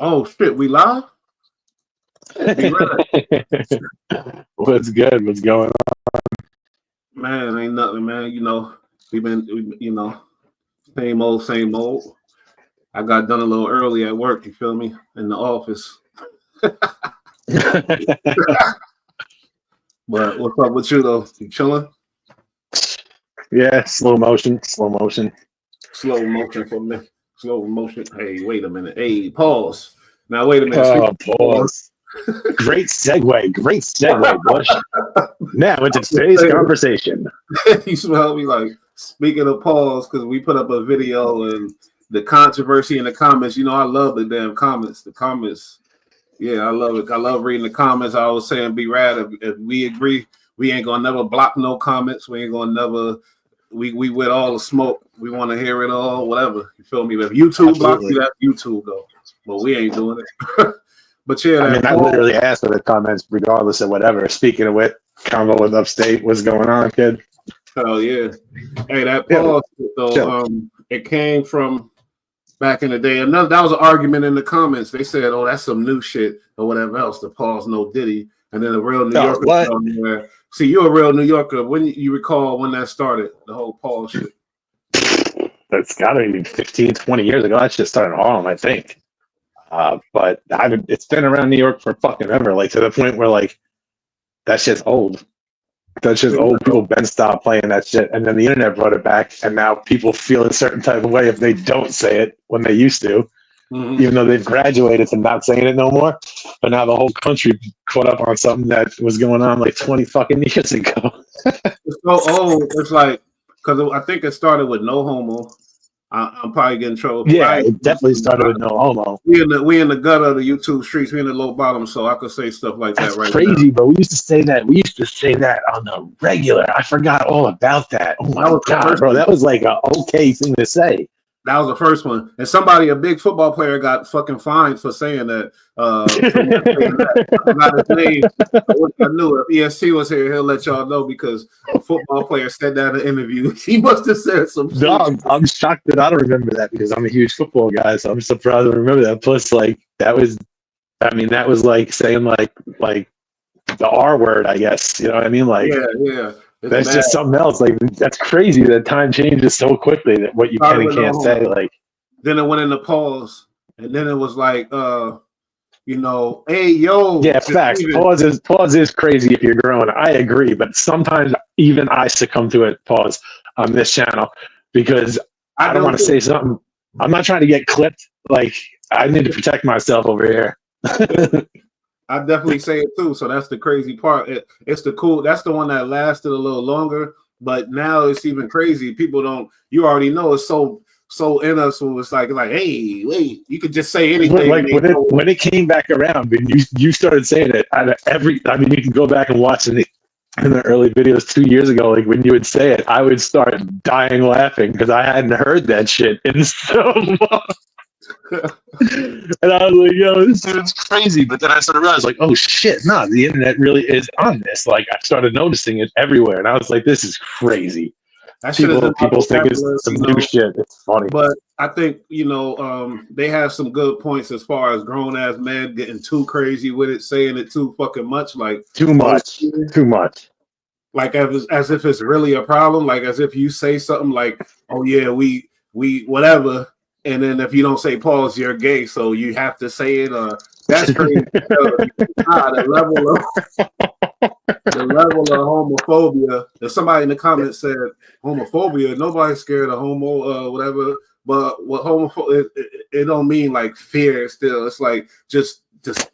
Oh shit, we live? Be ready. What's good? What's going on? Man, ain't nothing, man. Same old, same old. I got done a little early at work, you feel me? In the office. But what's up with you though? You chilling? Yeah, slow motion. Slow motion for me. Slow motion. Hey, wait a minute. Hey, pause. Now wait a minute. Oh, pause. Great segue, Bush. Now into today's conversation. You smell me like speaking of pause because we put up a video and the controversy in the comments. You know, I love the damn comments. The comments. Yeah, I love it. I love reading the comments. I was saying, be rad if we agree. We ain't gonna never block no comments. We ain't gonna never. We with all the smoke. We want to hear it all. Whatever. You feel me? If YouTube blocks you, that's YouTube though. But we ain't doing it. But yeah, I mean, I literally asked for the comments regardless of whatever. Speaking of what, combo with Upstate, what's going on, kid? Oh yeah. Hey, that pause though. It came from back in the day. That was an argument in the comments. They said, "Oh, that's some new shit" or whatever else. The pause, no Diddy, and then a real New Yorker. What? See, you're a real New Yorker. When you recall when that started, the whole pause shit? That's got to be 15, 20 years ago. That shit started in Harlem, I think. But it's been around New York for fucking ever, like to the point where like that shit's old. That shit's old. People been stopped playing that shit, and then the internet brought it back, and now people feel a certain type of way if they don't say it when they used to, even though they've graduated to not saying it no more. But now the whole country caught up on something that was going on like 20 fucking years ago. It's so old. It's like because I think it started with no homo. I'm probably getting trouble. Yeah, it definitely started with no homo. We in the gutter of the YouTube streets. We in the low bottom, so I could say stuff like that right crazy, now. But we used to say that. We used to say that on the regular. I forgot all about that. Oh my god, bro, that was like an okay thing to say. That was the first one, and a big football player, got fucking fined for saying that. Not his name. I knew if EST was here, he'll let y'all know because a football player said that in an interview. He must have said some shit. No, I'm shocked that I don't remember that because I'm a huge football guy, so I'm surprised I remember that. Plus, like that was like saying like the R word, I guess. You know what I mean? Like, yeah. That's just something else. Like that's crazy that time changes so quickly that what you can and can't say. Like then it went into pause, and then it was like, hey yo. Yeah, facts. Pause is crazy if you're growing. I agree, but sometimes even I succumb to it. Pause on this channel because I don't want to say something. I'm not trying to get clipped. Like I need to protect myself over here. I definitely say it too. So that's the crazy part. It's the cool. That's the one that lasted a little longer. But now it's even crazy. People don't. You already know it's so in us. So it's like, hey, wait. You could just say anything. Like when it came back around, and you started saying it. You can go back and watch in the early videos 2 years ago. Like when you would say it, I would start dying laughing because I hadn't heard that shit in so long. And I was like, yo, this is crazy. But then I sort of realized, like, oh shit, nah, the internet really is on this. Like, I started noticing it everywhere, and I was like, this is crazy. People think it's some new shit. It's funny. But I think, they have some good points as far as grown ass men getting too crazy with it, saying it too fucking much. Like, too much. Like, as if it's really a problem. Like, as if you say something like, oh, yeah, we whatever. And then if you don't say pause, you're gay, so you have to say it. That's crazy. The level of homophobia. If somebody in the comments said homophobia, nobody's scared of homo, whatever. But what homophobia, it don't mean like fear. Still, it's like just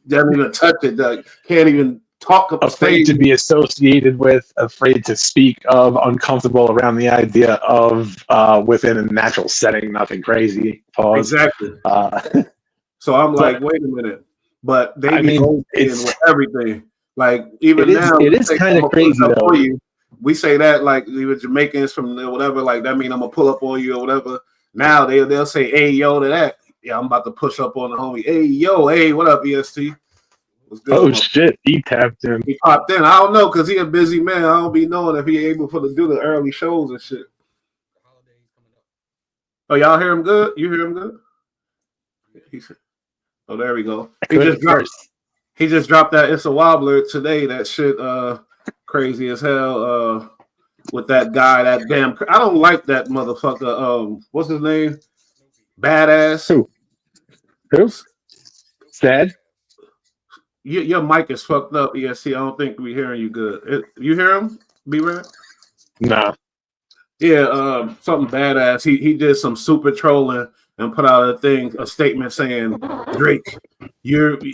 don't even touch it. Like, can't even talk. Afraid to be associated with, afraid to speak of, uncomfortable around the idea of within a natural setting, nothing crazy. Pause. Exactly. So I'm like, wait a minute. But they with everything. Like even now, it is kind of crazy though. We say that like even Jamaicans from whatever, like that mean I'm gonna pull up on you or whatever. Now they'll say, hey yo to that. Yeah, I'm about to push up on the homie. Hey yo, hey, what up, EST? Oh shit, he tapped in. He popped in. I don't know because he a busy man. I don't be knowing if he able to do the early shows and shit. Oh, y'all hear him good? You hear him good? Oh, there we go. First. He just dropped that It's a Wobbler today. That shit crazy as hell. With that guy, that damn I don't like that motherfucker. What's his name? Badass. Who? Sad? Your mic is fucked up, ESC. I don't think we're hearing you good. You hear him? B-Rap? Nah. Yeah, something badass. He did some super trolling and put out a statement saying, Drake,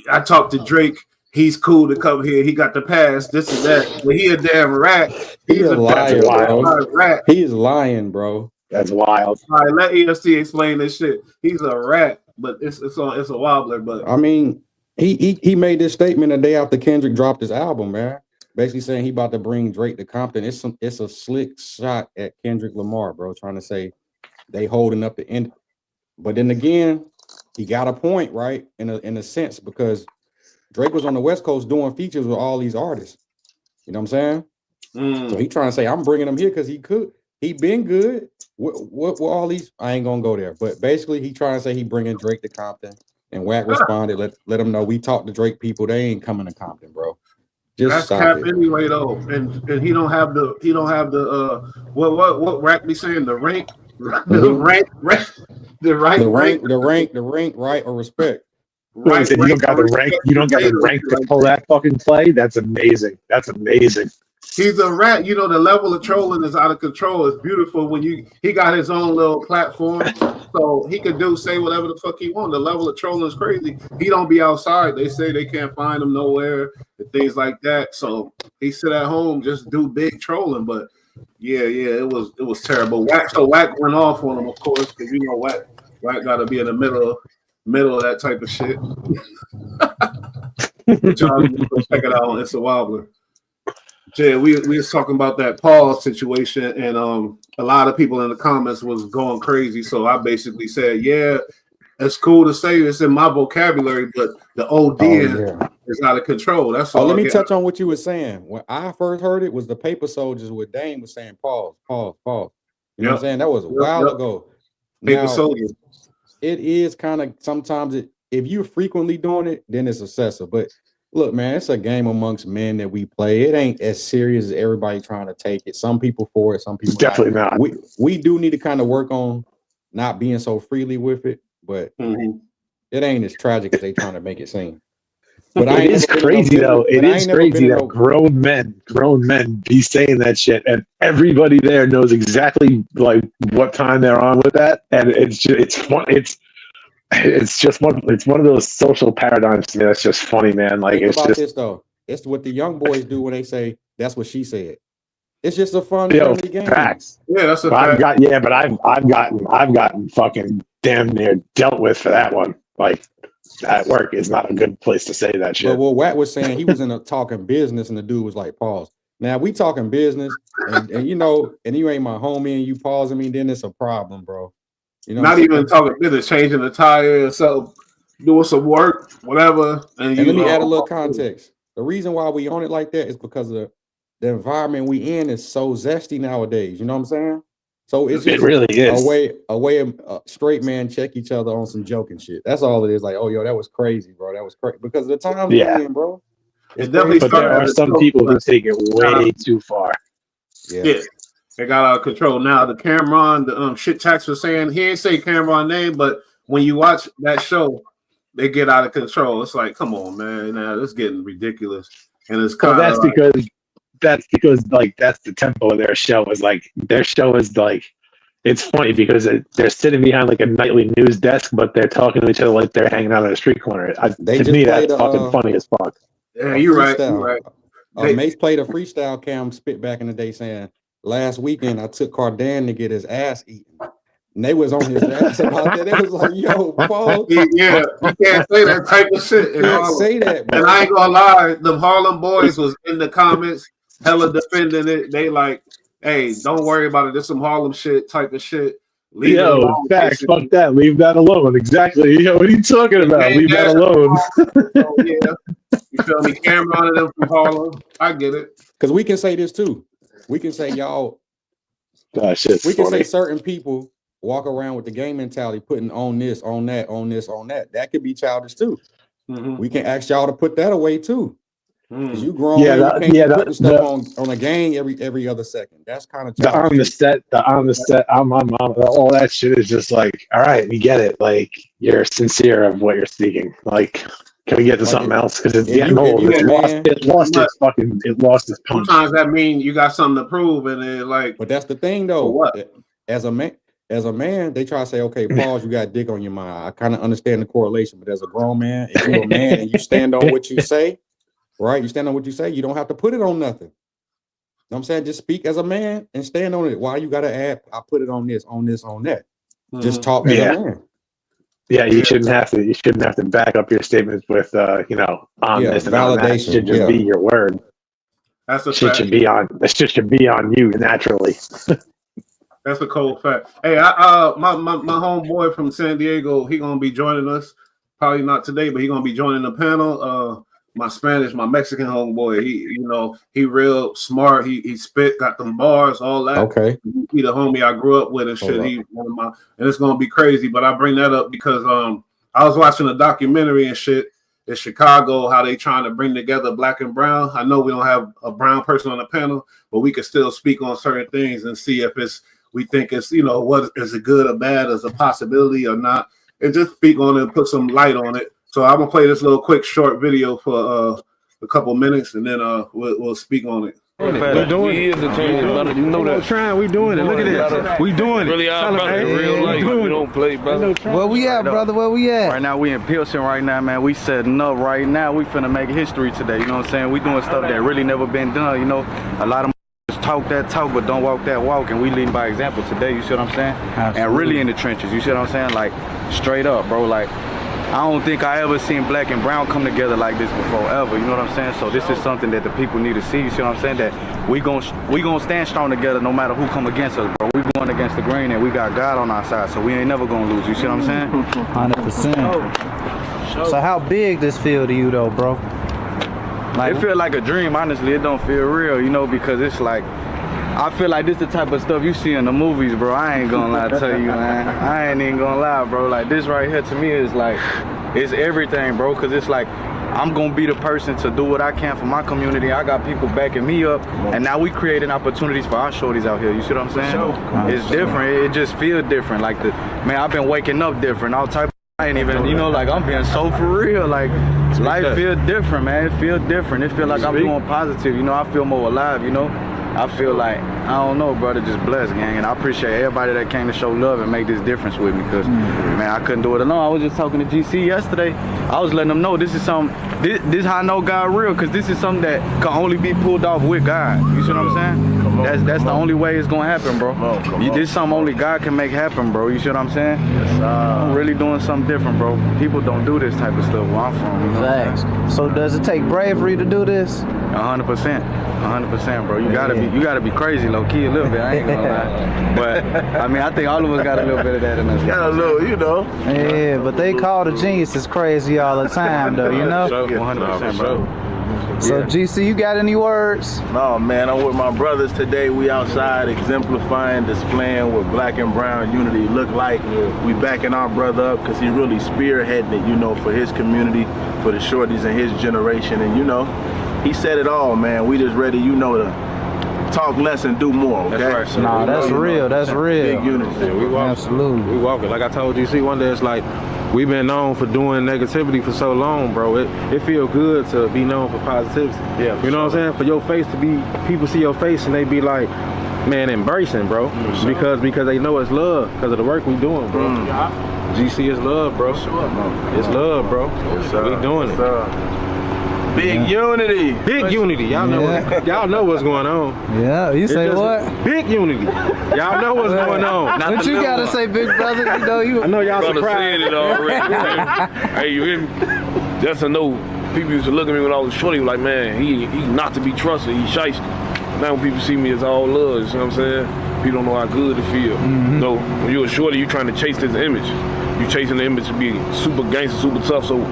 I talked to Drake. He's cool to come here. He got the pass, this and that. But he a damn rat. He's a liar, bro. Rat. He is lying, bro. That's wild. All right, let ESC explain this shit. He's a rat, but it's a wobbler. But I mean, he made this statement a day after Kendrick dropped his album, man. Basically saying he about to bring Drake to Compton. It's a slick shot at Kendrick Lamar, bro, trying to say they holding up the end. But then again, he got a point, right? In a sense, because Drake was on the West Coast doing features with all these artists. You know what I'm saying? So he trying to say I'm bringing him here because he could. He been good. What all these? I ain't gonna go there. But basically, he trying to say he bringing Drake to Compton. And Wack responded, let him know we talked to Drake people. They ain't coming to Compton, bro. Just that's cap anyway, though. And he don't have the what Wack be saying, the rank, the rank, right, or respect. Right, you don't got the rank. You don't got the rank to pull that fucking play. That's amazing. That's amazing. He's a rat. You know, the level of trolling is out of control. It's beautiful when he got his own little platform, so he could say whatever the fuck he wants. The level of trolling is crazy. He don't be outside. They say they can't find him nowhere and things like that. So he sit at home, just do big trolling. But yeah, it was terrible. Wack went off on him, of course, because you know Wack got to be in the middle of that type of shit. Check it out on It's a Wobbler. Jay, we was talking about that Paul situation, and a lot of people in the comments was going crazy. So I basically said, yeah, it's cool to say it's in my vocabulary, but the OD is out of control. That's all. Let me touch on what you were saying. When I first heard it was the Paper Soldiers with Dame was saying pause. You know what I'm saying? That was a while ago. Paper Soldiers. It is kind of sometimes if you're frequently doing it, then it's excessive. But look, man, it's a game amongst men that we play. It ain't as serious as everybody trying to take it. Some people for it, some people definitely not. We do need to kind of work on not being so freely with it, but it ain't as tragic as they trying to make it seem. But it is crazy though. It is crazy that grown men be saying that shit, and everybody there knows exactly like what time they're on with that, and it's fun. It's one of those social paradigms to me that's just funny, man. Like think it's about just this though. It's what the young boys do when they say that's what she said. It's just a fun friendly game. Facts. Yeah, that's a fact. But I've gotten fucking damn near dealt with for that one. Like at work is not a good place to say that shit. But what Watt was saying, he was in a talking business, and the dude was like, pause. Now we talking business, and you know, and you ain't my homie, and you pausing me, then it's a problem, bro. You know, not even talking business, changing the tire, so doing some work, whatever. And let me add a little context. The reason why we own it like that is because of the environment we in is so zesty nowadays. You know what I'm saying? So it's just it really is a way of straight man check each other on some joking shit. That's all it is. Like, oh, yo, that was crazy, bro. That was crazy because of the times we're in, bro. It's definitely. But there are some people who take it way too far. Yeah. They got out of control. Now the Cameron, the shit tax was saying he ain't say Cameron name, but when you watch that show, they get out of control. It's like, come on, man, now it's getting ridiculous. And it's kind of that's because like that's the tempo of their show. Is like their show is like it's funny because they're sitting behind like a nightly news desk, but they're talking to each other like they're hanging out on a street corner. To me, that's fucking funny as fuck. Yeah, you're right. Mace played a freestyle. Cam spit back in the day saying, last weekend I took Cardan to get his ass eaten. And they was on his ass about that. It was like, yo, Paul. Yeah, you can't say that type of shit. You can't say that, bro. And I ain't gonna lie, the Harlem boys was in the comments, hella defending it. They like, hey, don't worry about it. This some Harlem shit type of shit. Facts, fuck that. Leave that alone. Exactly. Yo, what are you talking about? Leave that alone. So, yeah. You feel me? Cameron and them from Harlem. I get it. Because we can say this too. We can say y'all. Gosh, we can say certain people walk around with the game mentality, putting on this, on that, on this, on that. That could be childish too. We can ask y'all to put that away too. Because you grown man, you can't be putting stuff on a game every other second. That's kind of the on the set, on my mom, all that shit is just like, all right, we get it. Like, you're sincere of what you're speaking. Like, can we get to something else? Because it's getting old. It lost its punch. Sometimes that means you got something to prove, and then like. But that's the thing, though. What? As a man, they try to say, okay, pause, you got dick on your mind. I kind of understand the correlation, but as a grown man, if you're a man and you stand on what you say, right? You stand on what you say, you don't have to put it on nothing. You know what I'm saying? Just speak as a man and stand on it. Why you gotta add, I put it on this, on that. Just talk as a man. Yeah, you shouldn't have to back up your statements with this and validation. That should just be your word. That's a shit fact. should be on you naturally. That's a cold fact. Hey, my homeboy from San Diego, he gonna be joining us. Probably not today, but he gonna be joining the panel. My Mexican homeboy. He real smart. He spit, got them bars, all that. Okay. He the homie I grew up with and shit. He one of my, and it's gonna be crazy. But I bring that up because I was watching a documentary and shit in Chicago, how they trying to bring together black and brown. I know we don't have a brown person on the panel, but we can still speak on certain things and see if we think it's what is it good or bad as a possibility or not, and just speak on it and put some light on it. So I'm gonna play this little quick short video for a couple minutes, and then we'll speak on it. We doing it. You know that. Trying, we doing it. Look at this. We doing it. Really, our brother in real life. We don't play, brother. Where we at, brother? Where we at? Right now, we in Pilsen right now, man. We setting up right now. We finna make history today. You know what I'm saying? We doing stuff that really never been done. You know, a lot of talk that talk, but don't walk that walk, and we leading by example today. You see what I'm saying? Absolutely. And really in the trenches. You see what I'm saying? Like straight up, bro. Like, I don't think I ever seen black and brown come together like this before, ever. You know what I'm saying? So this is something that the people need to see. You see what I'm saying? That we gonna stand strong together no matter who come against us, bro. We going against the grain, and we got God on our side, so we ain't never gonna lose. You see what I'm saying? 100%. So how big this feel to you, though, bro? Like, it feel like a dream. Honestly, it don't feel real, because it's like, I feel like this the type of stuff you see in the movies, bro. I ain't gonna lie to you, man. I ain't even gonna lie, bro. Like, this right here to me is like, it's everything, bro. Cause it's like, I'm gonna be the person to do what I can for my community. I got people backing me up, and now we creating opportunities for our shorties out here. You see what I'm saying? It's different. It just feels different. Like, I've been waking up different. All type of, I ain't even, like, I'm being so for real. Like, life feel different, man. It feel different. It feel like I'm doing positive. I feel more alive. I feel like, I don't know, brother, just blessed, gang. And I appreciate everybody that came to show love and make this difference with me, because, man, I couldn't do it alone. I was just talking to GC yesterday. I was letting them know this is something, this how I know God real, because this is something that can only be pulled off with God. You see what I'm saying? That's the only way it's going to happen, bro. This is something only God can make happen, bro. You see what I'm saying? Yes, I'm really doing something different, bro. People don't do this type of stuff where I'm from. Facts. So does it take bravery to do this? 100%, bro. You gotta be crazy, low key, a little bit. I ain't gonna lie, but I think all of us got a little bit of that in us. Got a little, Yeah, but they call the geniuses crazy all the time, though. 100%, bro. So GC, you got any words? No, man. I'm with my brothers today. We outside exemplifying, displaying what black and brown unity look like. We backing our brother up because he really spearheading it, for his community, for the shorties in his generation, and he said it all, man. We just ready, to talk less and do more, okay? That's right. So that's real. That's real. Big unity. Yeah, we walk, absolutely. We walk it. Like I told you, see, one day it's like, we've been known for doing negativity for so long, bro. It feels good to be known for positivity. Yeah. You know what I'm saying? For your face to be, people see your face and they be like, man, embracing, bro. Because they know it's love, because of the work we doing, bro. GC is love, bro. It's love, bro. We doing it. Big unity. Big unity. Y'all know what's going on. Yeah, you say what? Big unity. Y'all know what's going on. What you gotta say, big brother? I know y'all brother surprised. said it already. Hey, you hear me? That's a no. People used to look at me when I was shorty, like, man, he not to be trusted. He shiesty. Now when people see me, it's all love. You see what I'm saying? People don't know how good it feel. So when you're a shorty, you're trying to chase this image. You chasing the image to be super gangster, super tough, so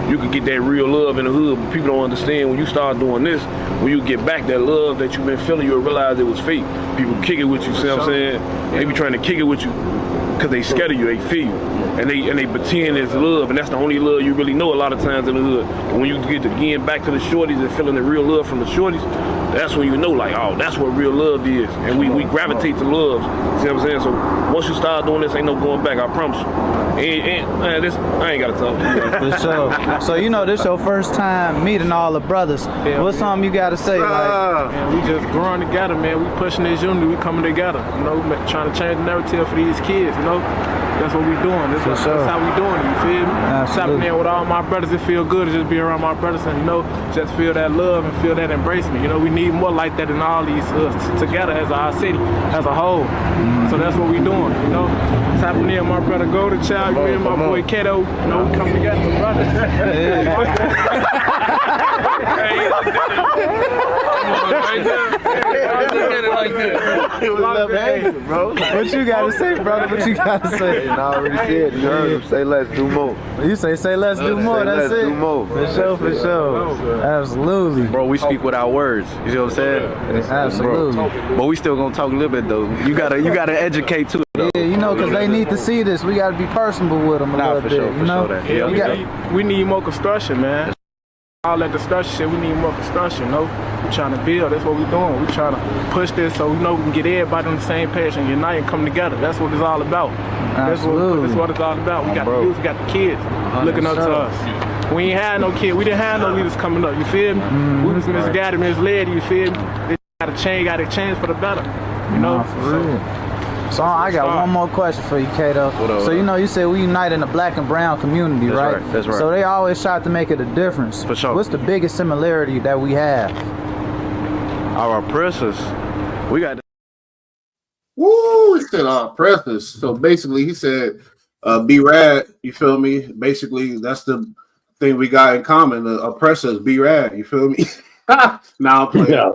you can get that real love in the hood. But people don't understand when you start doing this, when you get back that love that you've been feeling, you'll realize it was fake. People kick it with you, see what I'm saying? They be trying to kick it with you. because they scared of you, they fear you. And they pretend it's love, and that's the only love you really know a lot of times in the hood. But when you get to getting back to the shorties and feeling the real love from the shorties, that's when you know, like, oh, that's what real love is. And we gravitate to love. See what I'm saying? So once you start doing this, ain't no going back, I promise you. Man, this, I ain't got to talk. For sure. So, you know, this your first time meeting all the brothers. What's something you got to say? Man, we just growing together, man. We pushing this unity. We coming together. You know, trying to change the narrative for these kids, you know. That's what we doing. That's how we doing it, you feel me? Stopping there with all my brothers, it feel good to just be around my brothers and, you know, just feel that love and feel that embracement. You know, we need more like that in all these together as our city, as a whole. So that's what we doing, you know. Tapping in my brother Golden Child, you and my boy Kato, you know, we come together, brothers. What you got to say, brother? What you got to say? I already said, you heard him say let's do more. You say let's do more, that's it. Let's do more. For sure. Absolutely. Bro, we speak with our words. You see what I'm saying? Absolutely. But we still gonna talk a little bit though. You gotta educate too. Yeah, you know, because they need to see this. We got to be personable with them a little bit, you know? We need more construction, man. All that construction shit, we need more construction, you know? We're trying to build, that's what we're doing. We're trying to push this so we know we can get everybody on the same page and unite and come together. That's what it's all about. Absolutely. That's what it's all about. We got the youth, we got the kids looking up to us. We ain't had no kids. We didn't have no leaders coming up, you feel me? We was misguided, misled, you feel me? They got to change for the better, you know? So I got one more question for you, Kato. So you know, you said we unite in the black and brown community, right? That's right. So they always try to make it a difference. For sure. What's the biggest similarity that we have? Our oppressors, we got. Woo! He said oppressors. So basically, he said, "Be rad." You feel me? Basically, that's the thing we got in common. The oppressors, be rad. You feel me? Now I'm playing.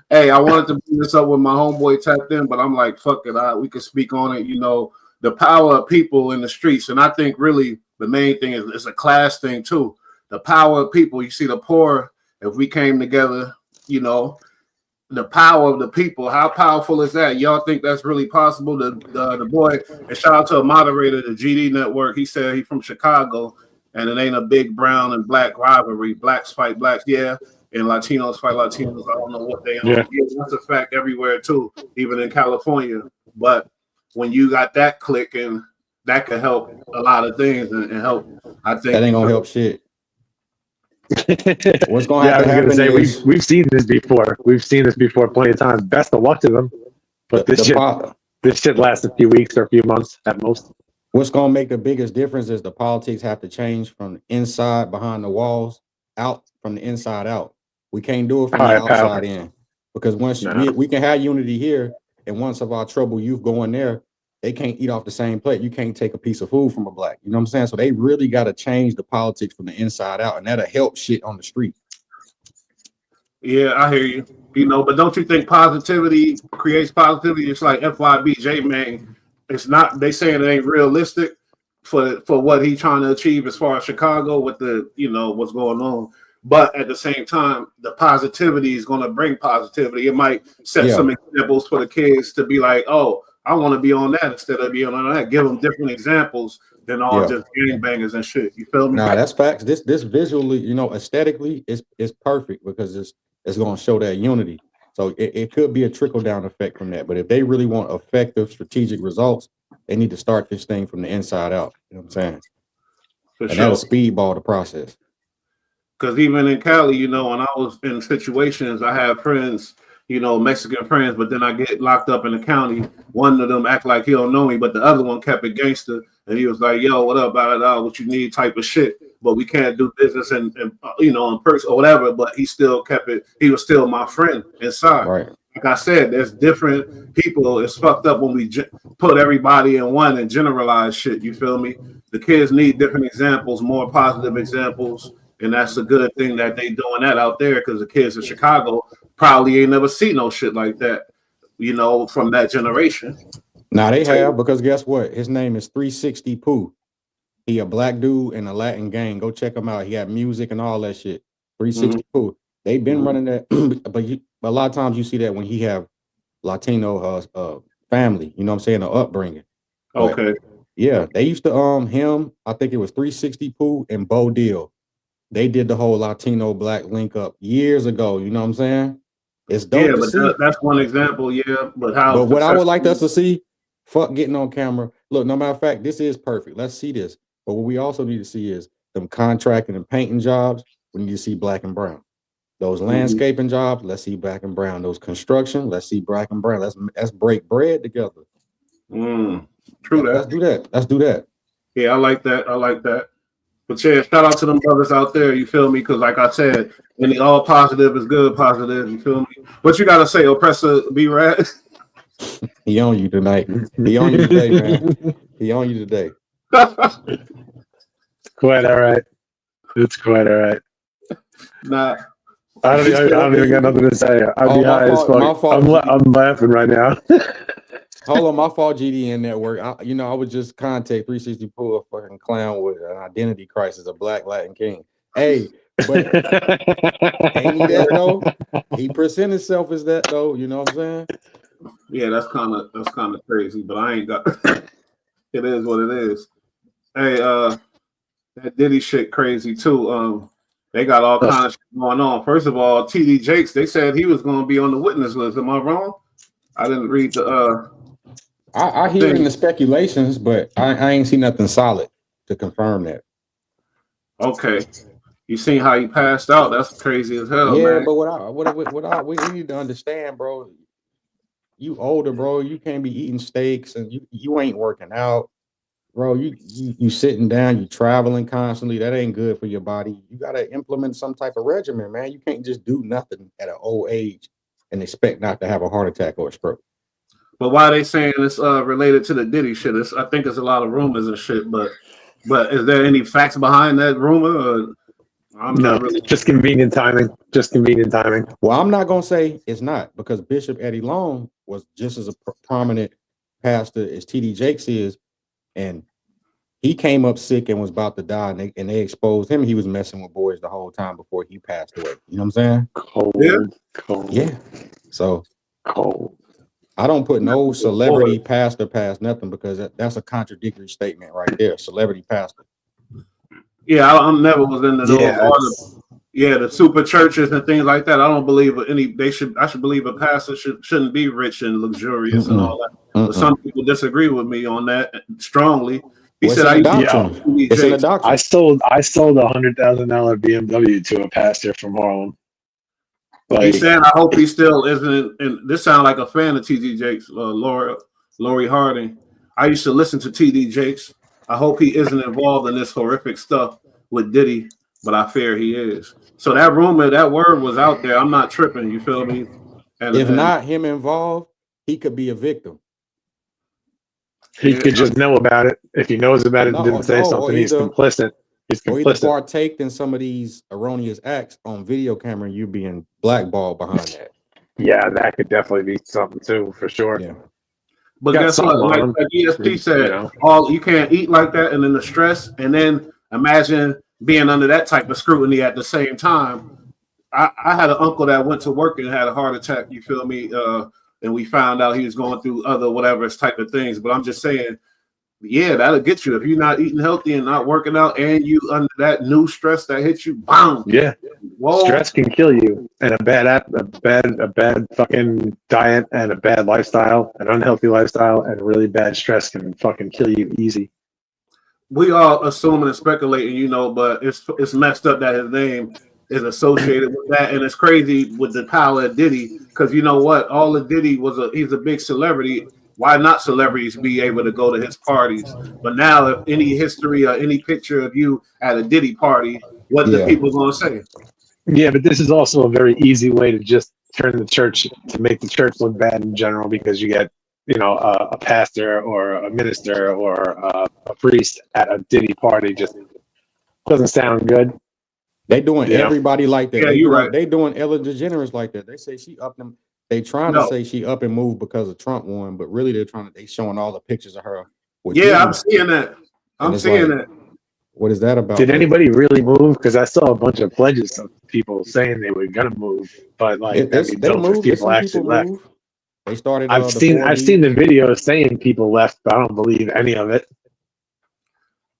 Hey, I wanted to bring this up when my homeboy tapped in, but I'm like, fuck it, we can speak on it. You know, the power of people in the streets, and I think really the main thing is it's a class thing too. The power of people. You see, the poor. If we came together, you know, the power of the people. How powerful is that? Y'all think that's really possible? The boy, and shout out to a moderator, the GD Network. He said he's from Chicago, and it ain't a big brown and black rivalry. Blacks fight blacks, yeah. And Latinos fight Latinos. I don't know what they are. Yeah, that's a fact everywhere too, even in California. But when you got that clicking, that could help a lot of things and help. I think that ain't gonna help shit. What's gonna happen? Say, we've seen this before. We've seen this before plenty of times. Best of luck to them. But this shit lasts a few weeks or a few months at most. What's gonna make the biggest difference is the politics have to change from the inside behind the walls out, from the inside out. We can't do it from the outside in, because once we can have unity here, and once of our troubled youth go in there, they can't eat off the same plate. You can't take a piece of food from a black. You know what I'm saying? So they really got to change the politics from the inside out, and that'll help shit on the street. Yeah, I hear you. You know, but don't you think positivity creates positivity? It's like FYBJ, man. It's not. They saying it ain't realistic for what he's trying to achieve as far as Chicago with the, you know, what's going on. But at the same time, the positivity is going to bring positivity. It might set some examples for the kids to be like, oh, I want to be on that instead of being on that. Give them different examples than all just gangbangers and shit. You feel me? Nah, that's facts. This visually, you know, aesthetically, it's perfect because it's going to show that unity. So it could be a trickle down effect from that. But if they really want effective strategic results, they need to start this thing from the inside out. You know what I'm saying? And that'll speedball the process. Because even in Cali, you know, when I was in situations, I have friends, you know, Mexican friends, but then I get locked up in the county. One of them act like he don't know me, but the other one kept it gangster. And he was like, yo, what up, what you need type of shit. But we can't do business and you know, in person or whatever. But he still kept it. He was still my friend inside. Right. Like I said, there's different people. It's fucked up when we put everybody in one and generalize shit. You feel me? The kids need different examples, more positive examples. And that's a good thing that they doing that out there, because the kids in Chicago probably ain't never seen no shit like that, you know, from that generation. Now they have, because guess what? His name is 360 Pooh. He a black dude in a Latin gang. Go check him out. He got music and all that shit. 360 Pooh. They've been running that, but a lot of times you see that when he have Latino family. You know what I'm saying? The upbringing. But, Okay. yeah, they used to him. I think it was 360 Pooh and Bo Deal. They did the whole Latino black link up years ago. You know what I'm saying? It's dope Yeah, to but see. that's one example. Yeah, but how? But what I would like us to see, fuck getting on camera. Look, no matter of fact, this is perfect. Let's see this. But what we also need to see is them contracting and painting jobs. We need to see black and brown. Those landscaping jobs, let's see black and brown. Those construction, let's see black and brown. Let's break bread together. True that. Let's do that. Let's do that. Yeah, I like that. I like that. But yeah, shout out to them brothers out there. You feel me? Because like I said, any all positive is good positive. You feel me? What you gotta say, Oppressor B-Rad? He on you tonight. He on you today, man. He on you today. Quite all right. It's quite all right. Nah. I don't even got nothing to say. I'd be high as fuck. I'm laughing right now. Hold on, my fault, GDN Network. I would just contact 360 Pooh, a fucking clown with an identity crisis, a black Latin king. Hey, but ain't he that though? He present himself as that though. You know what I'm saying? Yeah, that's kind of crazy, but I ain't got. It is what it is. Hey, that Diddy shit crazy too. They got all kinds of shit going on. First of all, TD Jakes, they said he was going to be on the witness list. Am I wrong? I didn't read the. I hear in the speculations, but I ain't seen nothing solid to confirm that. Okay, you seen how he passed out? That's crazy as hell. Yeah, man. but we need to understand, bro. You older, bro. You can't be eating steaks, and you ain't working out, bro. You sitting down, you traveling constantly. That ain't good for your body. You gotta implement some type of regimen, man. You can't just do nothing at an old age and expect not to have a heart attack or a stroke. But why are they saying it's related to the Diddy shit? I think it's a lot of rumors and shit. But is there any facts behind that rumor? Or not really. Just convenient timing. Just convenient timing. Well, I'm not gonna say it's not, because Bishop Eddie Long was just as a prominent pastor as TD Jakes is, and he came up sick and was about to die, and they exposed him. He was messing with boys the whole time before he passed away. You know what I'm saying? Cold. Yeah. So cold. I don't put no celebrity pastor past nothing, because that's a contradictory statement right there. Celebrity pastor. Yeah, I never was into those. The super churches and things like that. I don't believe I should believe a pastor shouldn't be rich and luxurious and all that. But some people disagree with me on that strongly. He said, it's in the doctrine. I sold a $100,000 BMW to a pastor from Harlem. He said, I hope he still isn't. And this sounds like a fan of TD Jakes, Lori Harding. I used to listen to TD Jakes. I hope he isn't involved in this horrific stuff with Diddy, but I fear he is. So that rumor, that word was out there. I'm not tripping. You feel me? If not him involved, he could be a victim. He could just know about it. If he knows about it and didn't say something, he's complicit. He's complicit. Or either partake in some of these erroneous acts on video camera, and you being blackballed behind that. Yeah, that could definitely be something too, for sure. Yeah. But guess what? Like ESP said, you can't eat like that, and then the stress, and then imagine being under that type of scrutiny at the same time. I had an uncle that went to work and had a heart attack. You feel me? And we found out he was going through other whatever type of things. But I'm just saying, yeah, that'll get you if you're not eating healthy and not working out, and you under that new stress that hits you. Boom. Yeah. Whoa. Stress can kill you, and a bad fucking diet and a bad lifestyle, an unhealthy lifestyle, and really bad stress can fucking kill you easy. We all assuming and speculating, but it's messed up that his name is associated with that, and it's crazy with the power of Diddy, because you know what? All of Diddy he's a big celebrity. Why not celebrities be able to go to his parties? But now, if any history or any picture of you at a Diddy party, what the people gonna say? Yeah, but this is also a very easy way to just turn the church, to make the church look bad in general, because you get, a pastor or a minister or a priest at a Diddy party. Just doesn't sound good. They doing everybody like that. Yeah, you're right. They doing Ellen DeGeneres like that. They say she up them. They trying to say she up and moved because of Trump won, but really they showing all the pictures of her. I'm seeing that. I'm seeing that. What is that about? Did anybody really move? Because I saw a bunch of pledges of people saying they were gonna move, but like they moved. people actually left. They started. I've seen the video saying people left, but I don't believe any of it.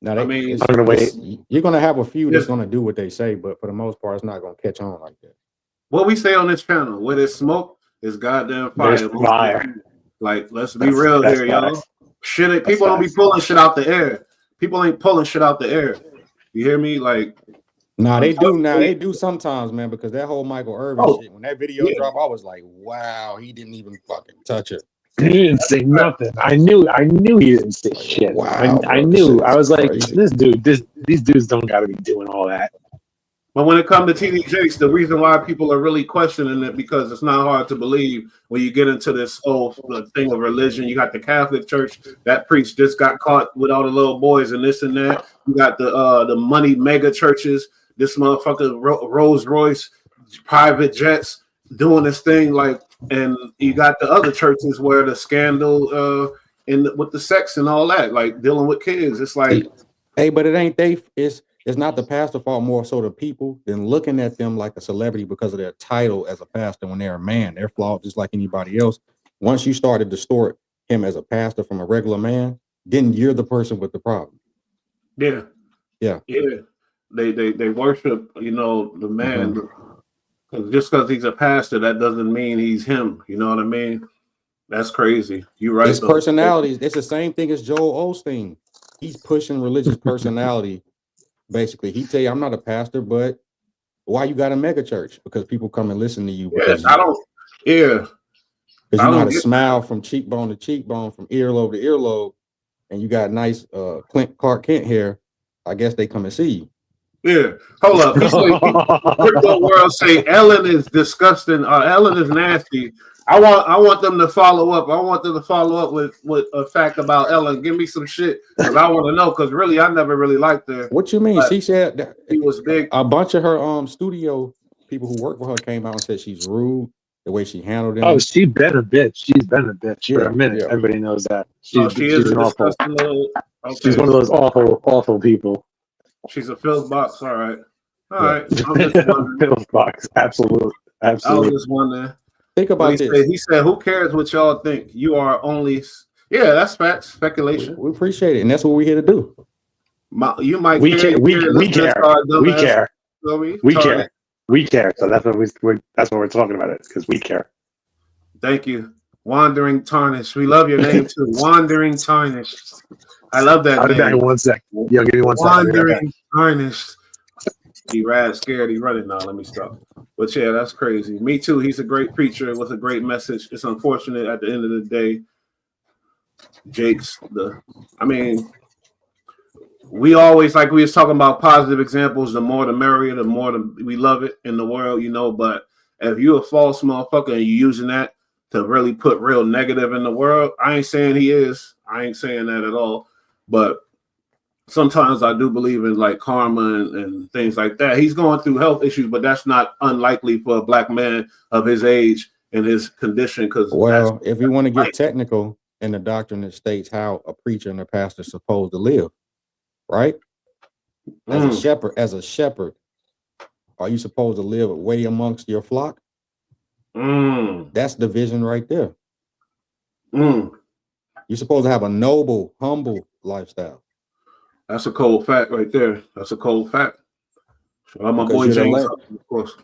Now I mean, I'm gonna wait. You're gonna have a few that's gonna do what they say, but for the most part, it's not gonna catch on like that. what we say on this channel, where there's smoke, is goddamn fire. There's fire. Like, let's be real here, y'all. People don't be facts. pulling shit out the air. People ain't pulling shit out the air. You hear me? Like, Nah, they do now. They do sometimes, man, because that whole Michael Irvin shit, when that video dropped, I was like, wow, he didn't even fucking touch it. He didn't say nothing. I knew he didn't say shit. Wow, I knew. I was like, crazy. these dudes don't gotta be doing all that. but when it comes to TD Jakes, the reason why people are really questioning it, because it's not hard to believe when you get into this whole thing of religion. You got the Catholic Church, that priest just got caught with all the little boys and this and that. You got the money mega churches, this motherfucker Rolls Royce, private jets doing this thing, like, and you got the other churches where the scandal with the sex and all that, like dealing with kids. It's like, hey, but it ain't they. It's not the pastor fault, more so the people than looking at them like a celebrity because of their title as a pastor when they're a man. They're flawed just like anybody else. Once you start to distort him as a pastor from a regular man, then you're the person with the problem. yeah. They worship, the man. Just because he's a pastor, that doesn't mean he's him. You know what I mean? That's crazy. You're right. His personalities, it's the same thing as Joel Osteen. He's pushing religious personality. Basically, he tell you, I'm not a pastor, but why you got a mega church? Because people come and listen to you. Because because you know how to smile from cheekbone to cheekbone, from earlobe to earlobe, and you got nice Clark Kent hair. I guess they come and see you. Yeah, hold up. Crypto World say Ellen is disgusting. Ellen is nasty. I want them to follow up. I want them to follow up with a fact about Ellen. Give me some shit, because I want to know. Because really, I never really liked her. What you mean? She said that he was big. A bunch of her studio people who work for her came out and said she's rude. The way she handled it. Oh, she's been a bitch. She's been a bitch for a minute. Yeah. Everybody knows that. She's an awful. Okay. She's one of those awful people. She's a filth box. All right. I'm just wondering. Filth box. Absolutely. I was just wondering. Think about this. He said, "Who cares what y'all think? You are only." Yeah, that's facts. Speculation. We appreciate it, and that's what we're here to do. You might. We care. We care. So that's what we're talking about. It because we care. Thank you, Wandering Tarnish. We love your name too, Wandering Tarnish. I love that. I'll be back in 1 second. Yo, give me 1 second. Wandering Tarnish. He scared. He running now. Let me stop. But yeah, that's crazy. Me too. He's a great preacher with a great message. It's unfortunate at the end of the day. We always, like we was talking about positive examples. The more the merrier. The more we love it in the world, But if you're a false motherfucker and you're using that to really put real negative in the world, I ain't saying he is. I ain't saying that at all. But sometimes I do believe in like karma and things like that. He's going through health issues, but that's not unlikely for a black man of his age and his condition. Well, if we want to get technical, in the doctrine that states how a preacher and a pastor is supposed to live, right? As a shepherd, are you supposed to live away amongst your flock? That's the vision right there. You're supposed to have a noble, humble lifestyle. That's a cold fact right there. That's a cold fact. I'm my boy James, of course.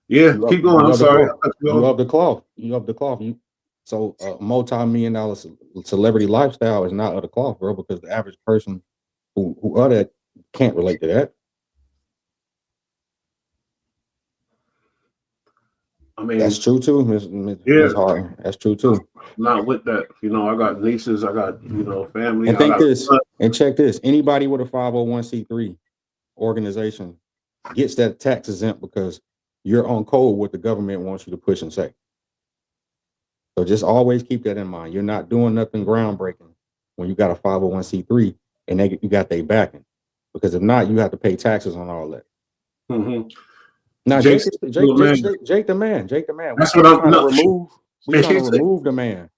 Yeah, keep going. I'm sorry. You love the cloth. So a multi-million-dollar celebrity lifestyle is not of the cloth, bro, because the average person who are that can't relate to that. I mean, that's true too, Ms. Harden. That's true too. Not with that, I got nieces, I got family. And check this: anybody with a 501c3 organization gets that tax exempt because you're on code what the government wants you to push and say. So just always keep that in mind. You're not doing nothing groundbreaking when you got a 501c3 and you got their backing, because if not, you have to pay taxes on all that. Now, Jake the man. That's what I'm trying to remove. We're trying to remove the man.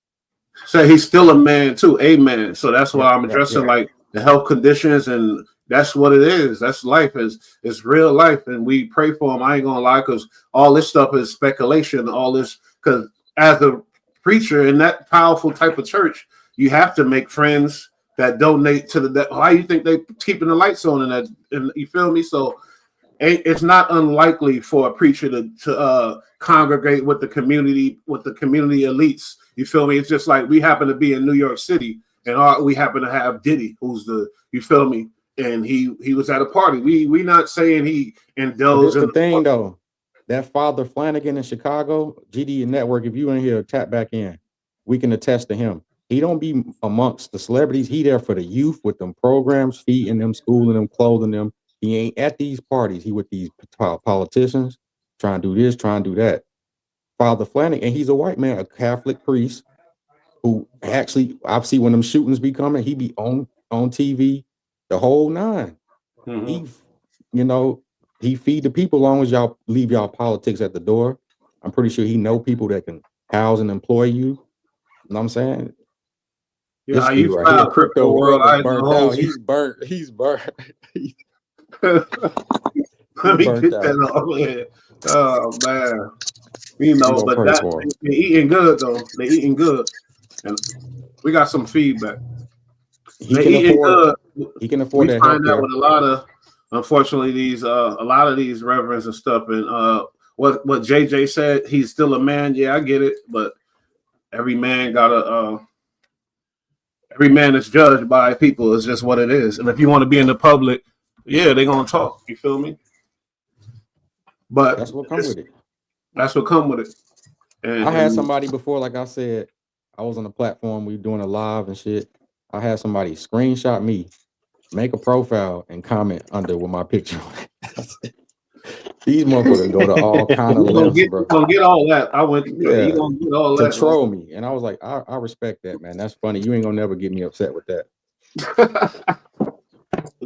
So he's still a man too, a man. So that's why I'm addressing like the health conditions, and that's what it is. That's life. It's real life, and we pray for him. I ain't gonna lie, because all this stuff is speculation. All this, because as the preacher in that powerful type of church, you have to make friends that donate to the. Why you think they keeping the lights on in that? And you feel me? So it's not unlikely for a preacher to congregate with the community elites. You feel me? It's just like we happen to be in New York City, and we happen to have Diddy, who's the. You feel me? And he was at a party. We not saying he indulged. That's the thing though. That Father Flanagan in Chicago, GD Network. If you in here, tap back in. We can attest to him. He don't be amongst the celebrities. He there for the youth with them programs, feeding them, schooling them, clothing them. He ain't at these parties. He with these politicians trying to do this, trying to do that. Father Flanagan, and he's a white man, a Catholic priest who actually, I see when them shootings be coming, he be on TV, the whole nine. He, he feed the people as long as y'all leave y'all politics at the door. I'm pretty sure he know people that can house and employ you. You know what I'm saying? Yeah, you right here, crypto world. He's burnt. Let me get that over here. Oh man, but they eating good though. They eating good, and we got some feedback. They eating good. He can afford that. We find out with a lot of, unfortunately, a lot of these reverends and stuff. And what JJ said, he's still a man. Yeah, I get it, but every man is judged by people. It's just what it is. And if you want to be in the public, yeah, they're gonna talk. You feel me? But that's what comes with it. That's what come with it. And I had somebody before, like I said, I was on the platform, we were doing a live and shit. I had somebody screenshot me, make a profile, and comment under with my picture. These motherfuckers go to all kind of levels, bro. You gonna get all that. I went. Yeah, you gonna get all that to troll me, and I was like, I respect that, man. That's funny. You ain't gonna never get me upset with that.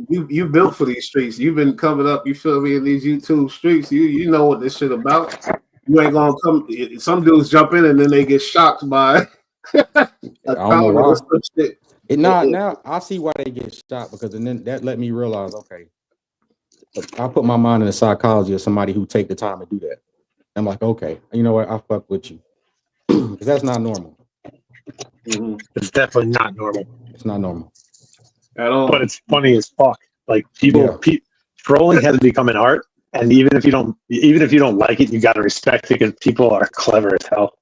You built for these streets. You've been coming up. You feel me in these YouTube streets. You know what this shit about. You ain't gonna come. Some dudes jump in and then they get shocked by. I don't know why. Now I see why they get shot, because then that let me realize, okay, I put my mind in the psychology of somebody who take the time to do that. I'm like, okay, you know what? I fuck with you, because that's not normal. It's definitely not normal. It's not normal at all. But it's funny as fuck. Like trolling has become an art, and even if you don't like it, you got to respect it, because people are clever as hell.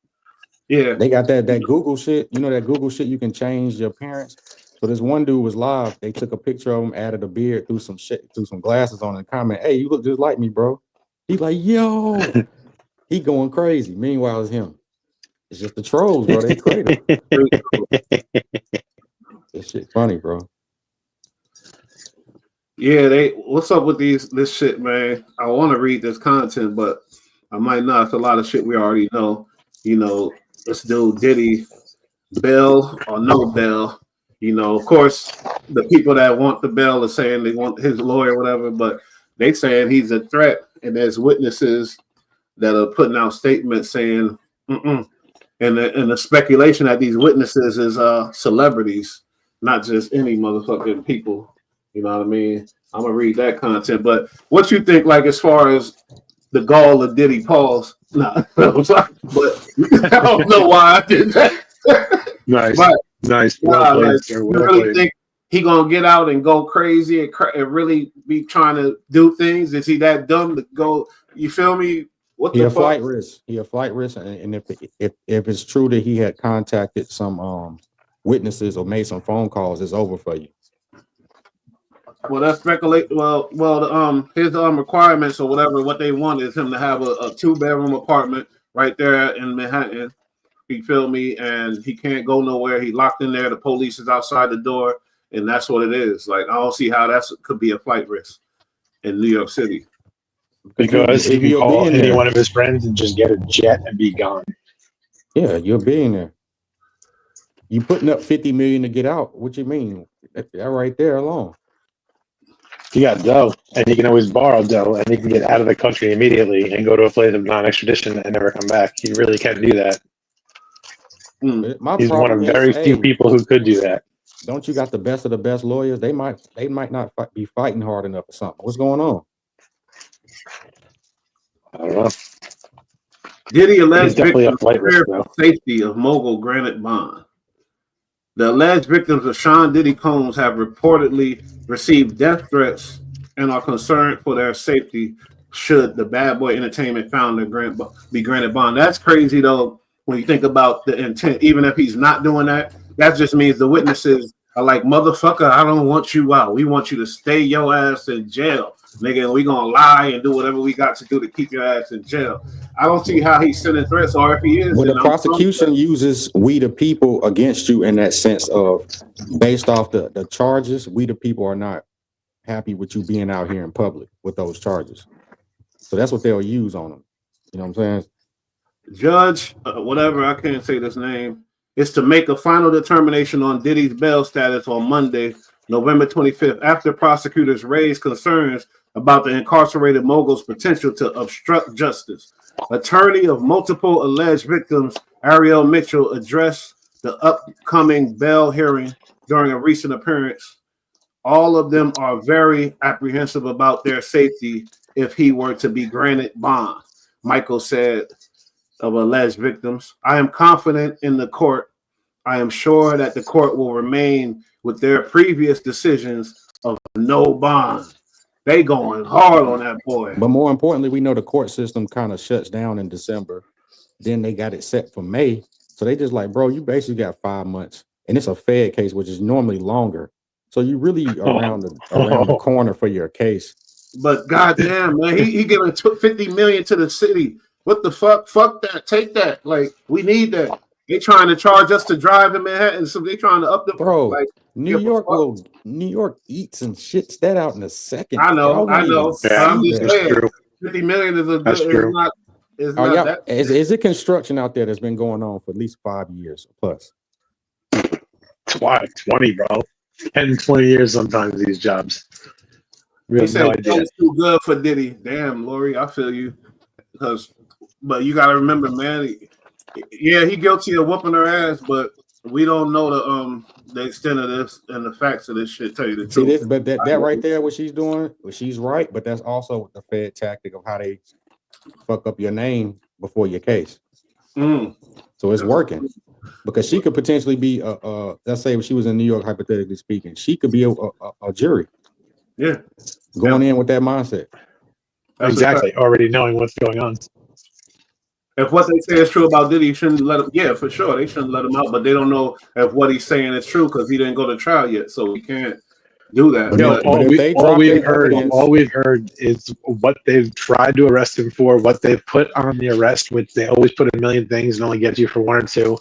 Yeah, they got that Google shit. You know that Google shit, you can change your appearance. So this one dude was live. They took a picture of him, added a beard, threw some glasses on, and comment, "Hey, you look just like me, bro." He's like, "Yo," he going crazy. Meanwhile, it's him. It's just the trolls, bro. They crazy. This shit funny, bro. Yeah, what's up with this shit, man? I want to read this content, but I might not. It's a lot of shit we already know. This dude Diddy, bail or no bail. Of course, the people that want the bail are saying they want his lawyer, whatever, but they saying he's a threat, and there's witnesses that are putting out statements saying, and the speculation that these witnesses is celebrities, not just any motherfucking people. You know what I mean? I'm gonna read that content, but what you think, like as far as the gall of Diddy pause? Nah, but I don't know why I did that. Nice. But, nice. You really think he gonna get out and go crazy and really be trying to do things? Is he that dumb to go? You feel me? What he a flight risk? He a flight risk, and if it's true that he had contacted some witnesses or made some phone calls, it's over for you. Well, that's speculate. Well, his requirements or whatever, what they want is him to have a 2-bedroom apartment right there in Manhattan. You feel me? And he can't go nowhere. He locked in there. The police is outside the door, and that's what it is. Like, I don't see how that could be a flight risk in New York City. Because he can call any one of his friends and just get a jet and be gone. Yeah, you're being there. You putting up $50 million to get out. What you mean? That right there alone. He got dough, and he can always borrow dough, and he can get out of the country immediately and go to a place of non-extradition and never come back. He really can do that. He's one of very few people who could do that. Don't you got the best of the best lawyers? They might not be fighting hard enough or something. What's going on? I don't know. Diddy He's alleged definitely a victims flight risk, fear though. for safety of mogul granted bond. The alleged victims of Sean Diddy Combs have reportedly received death threats and are concerned for their safety should the Bad Boy Entertainment founder be granted bond. That's crazy, though, when you think about the intent. Even if he's not doing that, that just means the witnesses are like, motherfucker, I don't want you out. We want you to stay your ass in jail. Nigga, we gonna lie and do whatever we got to do to keep your ass in jail. I don't see how he's sending threats, or if he is. Well, the prosecution uses we the people against you in that sense of based off the charges, we the people are not happy with you being out here in public with those charges. So that's what they'll use on them. You know what I'm saying? Judge, whatever, I can't say this name, is to make a final determination on Diddy's bail status on Monday, November 25th, after prosecutors raised concerns about the incarcerated mogul's potential to obstruct justice. Attorney of multiple alleged victims, Ariel Mitchell, addressed the upcoming bail hearing during a recent appearance. All of them are very apprehensive about their safety if he were to be granted bond, Michael said of alleged victims. I am confident in the court. I am sure that the court will remain with their previous decisions of no bond. They going hard on that boy. But more importantly, we know the court system kind of shuts down in December. Then they got it set for May. So they just like, bro, you basically got 5 months. And it's a Fed case, which is normally longer. So you really around the corner for your case. But goddamn, man, he giving $50 million to the city. What the fuck? Fuck that. Take that. Like, we need that. They trying to charge us to drive in Manhattan, so they trying to up the bro. Like, New York eats and shits that out in a second. I know. Yeah, I'm just saying, $50 million is a good. That's true. It's not that. Is it construction out there that's been going on for at least 5 years plus? 20, bro. 10, 20 years sometimes these jobs. He said it's too good for Diddy. Damn, Lori, I feel you. But you got to remember, man. Yeah, he guilty of whooping her ass, but we don't know the extent of this and the facts of this shit. Tell you the truth. This, but that right there, what she's doing, she's right. But that's also the Fed tactic of how they fuck up your name before your case. So it's working because she could potentially be let's say if she was in New York, hypothetically speaking, she could be a jury. Yeah, going in with that mindset. Exactly, already knowing what's going on. If what they say is true about Diddy, you shouldn't let him. Yeah, for sure, they shouldn't let him out. But they don't know if what he's saying is true because he didn't go to trial yet, so we can't do that. All we've heard is what they've tried to arrest him for, what they've put on the arrest, which they always put a million things and only get you for 1 or 2,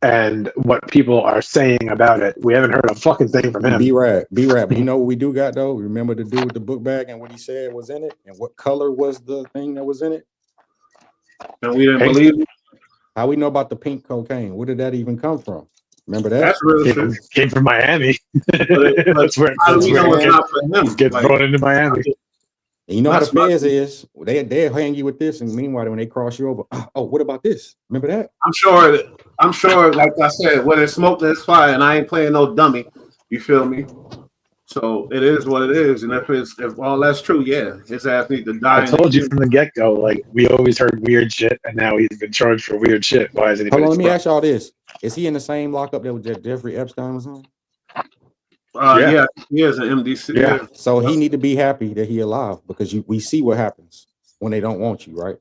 and what people are saying about it. We haven't heard a fucking thing from him. B-Rap. But you know what we do got though? Remember the dude with the book bag and what he said was in it, and what color was the thing that was in it? And we didn't believe it. How we know about the pink cocaine? Where did that even come from? Remember that? That's real shit. Came from Miami. That's where it gets brought into Miami. And you know how the feds is. They'll hang you with this, and meanwhile, when they cross you over, oh, what about this? Remember that? I'm sure. Like I said, where there's smoke, there's fire, and I ain't playing no dummy. You feel me? So it is what it is, and if all that's true, yeah, his ass needs to die. I told you from the get-go, like we always heard weird shit, and now he's been charged for weird shit. Why is it? Hold on, let me ask y'all this: is he in the same lockup that Jeffrey Epstein was on? Yeah, he is an MDC. Yeah, so he need to be happy that he alive because we see what happens when they don't want you, right?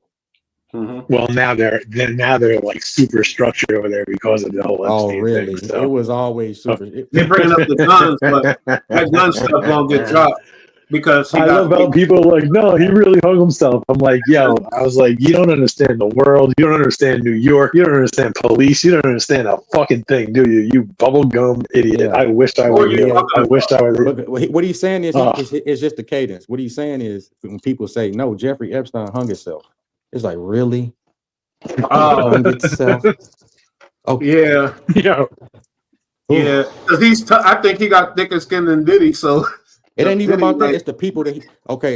Mm-hmm. Well, now they're like super structured over there because of the whole Epstein really? thing, so. It was always super. They're bringing up the guns, but that gun stuff gonna get dropped because I love how people are like, no, he really hung himself. I'm like, yo, I was like, you don't understand the world, you don't understand New York, you don't understand police, you don't understand a fucking thing, do you? You bubblegum idiot. Yeah. I wish I were you. I wish I were. What he's saying is it's just the cadence. What he's saying is when people say, no, Jeffrey Epstein hung himself. It's like, really? Oh, yeah. Because I think he got thicker skin than Diddy. So it ain't even about that. It's the people that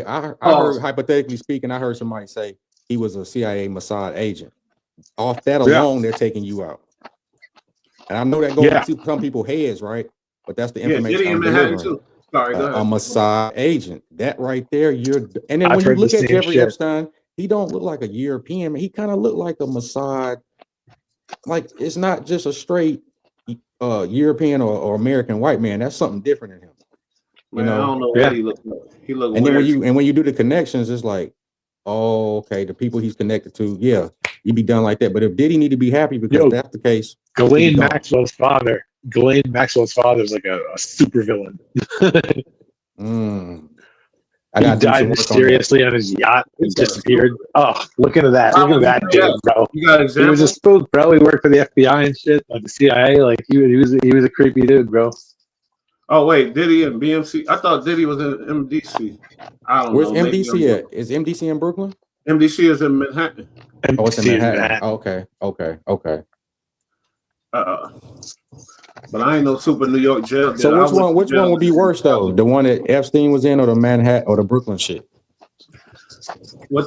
I heard, hypothetically speaking, I heard somebody say he was a CIA Mossad agent. Off that alone, they're taking you out. And I know that goes to some people's heads, right? But that's the information. Diddy in Manhattan too. Sorry, go ahead. A Mossad agent. That right there, and then when you look at Jeffrey Epstein, he don't look like a European. He kind of look like a Mossad. Like it's not just a straight European or American white man. That's something different in him. Man, I don't know what he look like. He look and weird. then when you do the connections, it's like, oh, okay, the people he's connected to, yeah, you be done like that. But if Diddy need to be happy because that's the case, Ghislaine Maxwell's father is like a super villain. He died mysteriously on his yacht and disappeared. Oh, look into that. Look at that dude, bro. He was a spook, bro. He worked for the FBI and shit, like the CIA. Like he was a creepy dude, bro. Oh wait, Diddy and BMC. I thought Diddy was in MDC. I don't Where's know. MDC at? Is MDC in Brooklyn? MDC is in Manhattan. Oh, it's in Manhattan. Okay. But I ain't no super New York jail. So which one would be worse though? The one that Epstein was in, or the Manhattan, or the Brooklyn shit?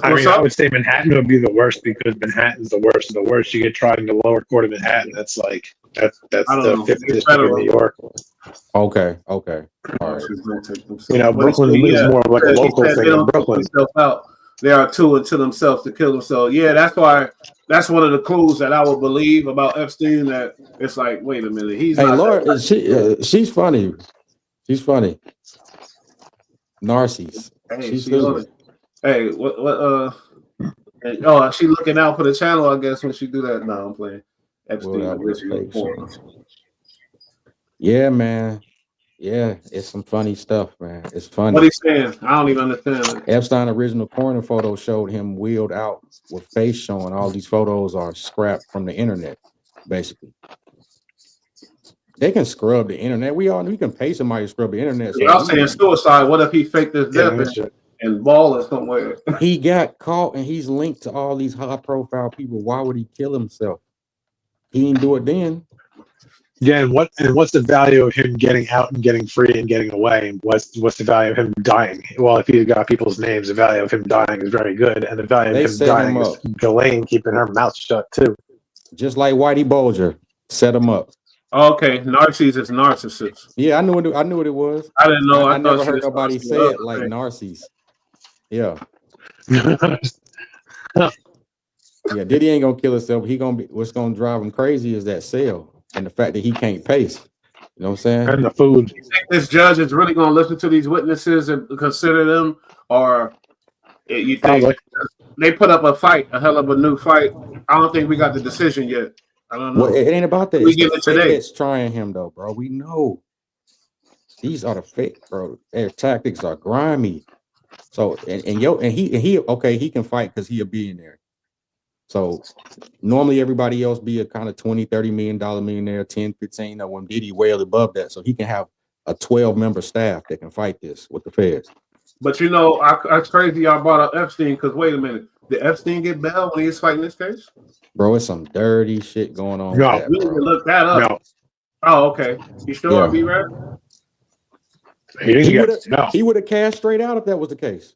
I would say Manhattan would be the worst because Manhattan's the worst of the worst. You get tried in the lower court of Manhattan. That's the 5th district of New York. Okay. All right. Brooklyn is more of like a local thing in Brooklyn. They are too into themselves to kill themselves. Yeah, that's why. That's one of the clues that I would believe about Epstein. That it's like, wait a minute, he's. Hey, Laura, she's funny. She's funny. Narcisse. Hey, she's good. Hey, what? She looking out for the channel, I guess, when she do that. No, I'm playing. Epstein. Yeah, man. Yeah, it's some funny stuff, man. It's funny. What he's saying, I don't even understand. Epstein original corner photo showed him wheeled out with face showing. All these photos are scrapped from the internet, basically. They can scrub the internet. We can pay somebody to scrub the internet. So y'all saying suicide. What if he faked his death and ball or somewhere? He got caught and he's linked to all these high profile people. Why would he kill himself? He didn't do it then. Yeah, and what's the value of him getting out and getting free and getting away? And what's the value of him dying? Well, if you got people's names, the value of him dying is very good, and the value of him dying is Ghislaine keeping her mouth shut too. Just like Whitey Bulger set him up. Okay, Narcisse is narcissist. Yeah, I knew what it was. I didn't know. I never heard nobody say it like Narcisse. Yeah. Yeah, Diddy ain't gonna kill himself. What's gonna drive him crazy is that sale. And the fact that he can't pace, you know what I'm saying? And the food. You think this judge is really going to listen to these witnesses and consider them, or you think they put up a hell of a new fight? I don't think we got the decision yet. I don't know. Well, it ain't about that. We get it today. It's trying him though, bro. We know these are the fake, bro. Their tactics are grimy. So and he okay, he can fight because he a billionaire. So normally everybody else be a kind of $20-30 million millionaire, 10, 15, or when Diddy well above that. So he can have a 12-member staff that can fight this with the feds. But it's crazy y'all brought up Epstein because wait a minute, did Epstein get bail when he was fighting this case? Bro, it's some dirty shit going on. No, we need to look that up. No. Oh, okay. You sure? Yeah. Be right. He would have cashed straight out if that was the case.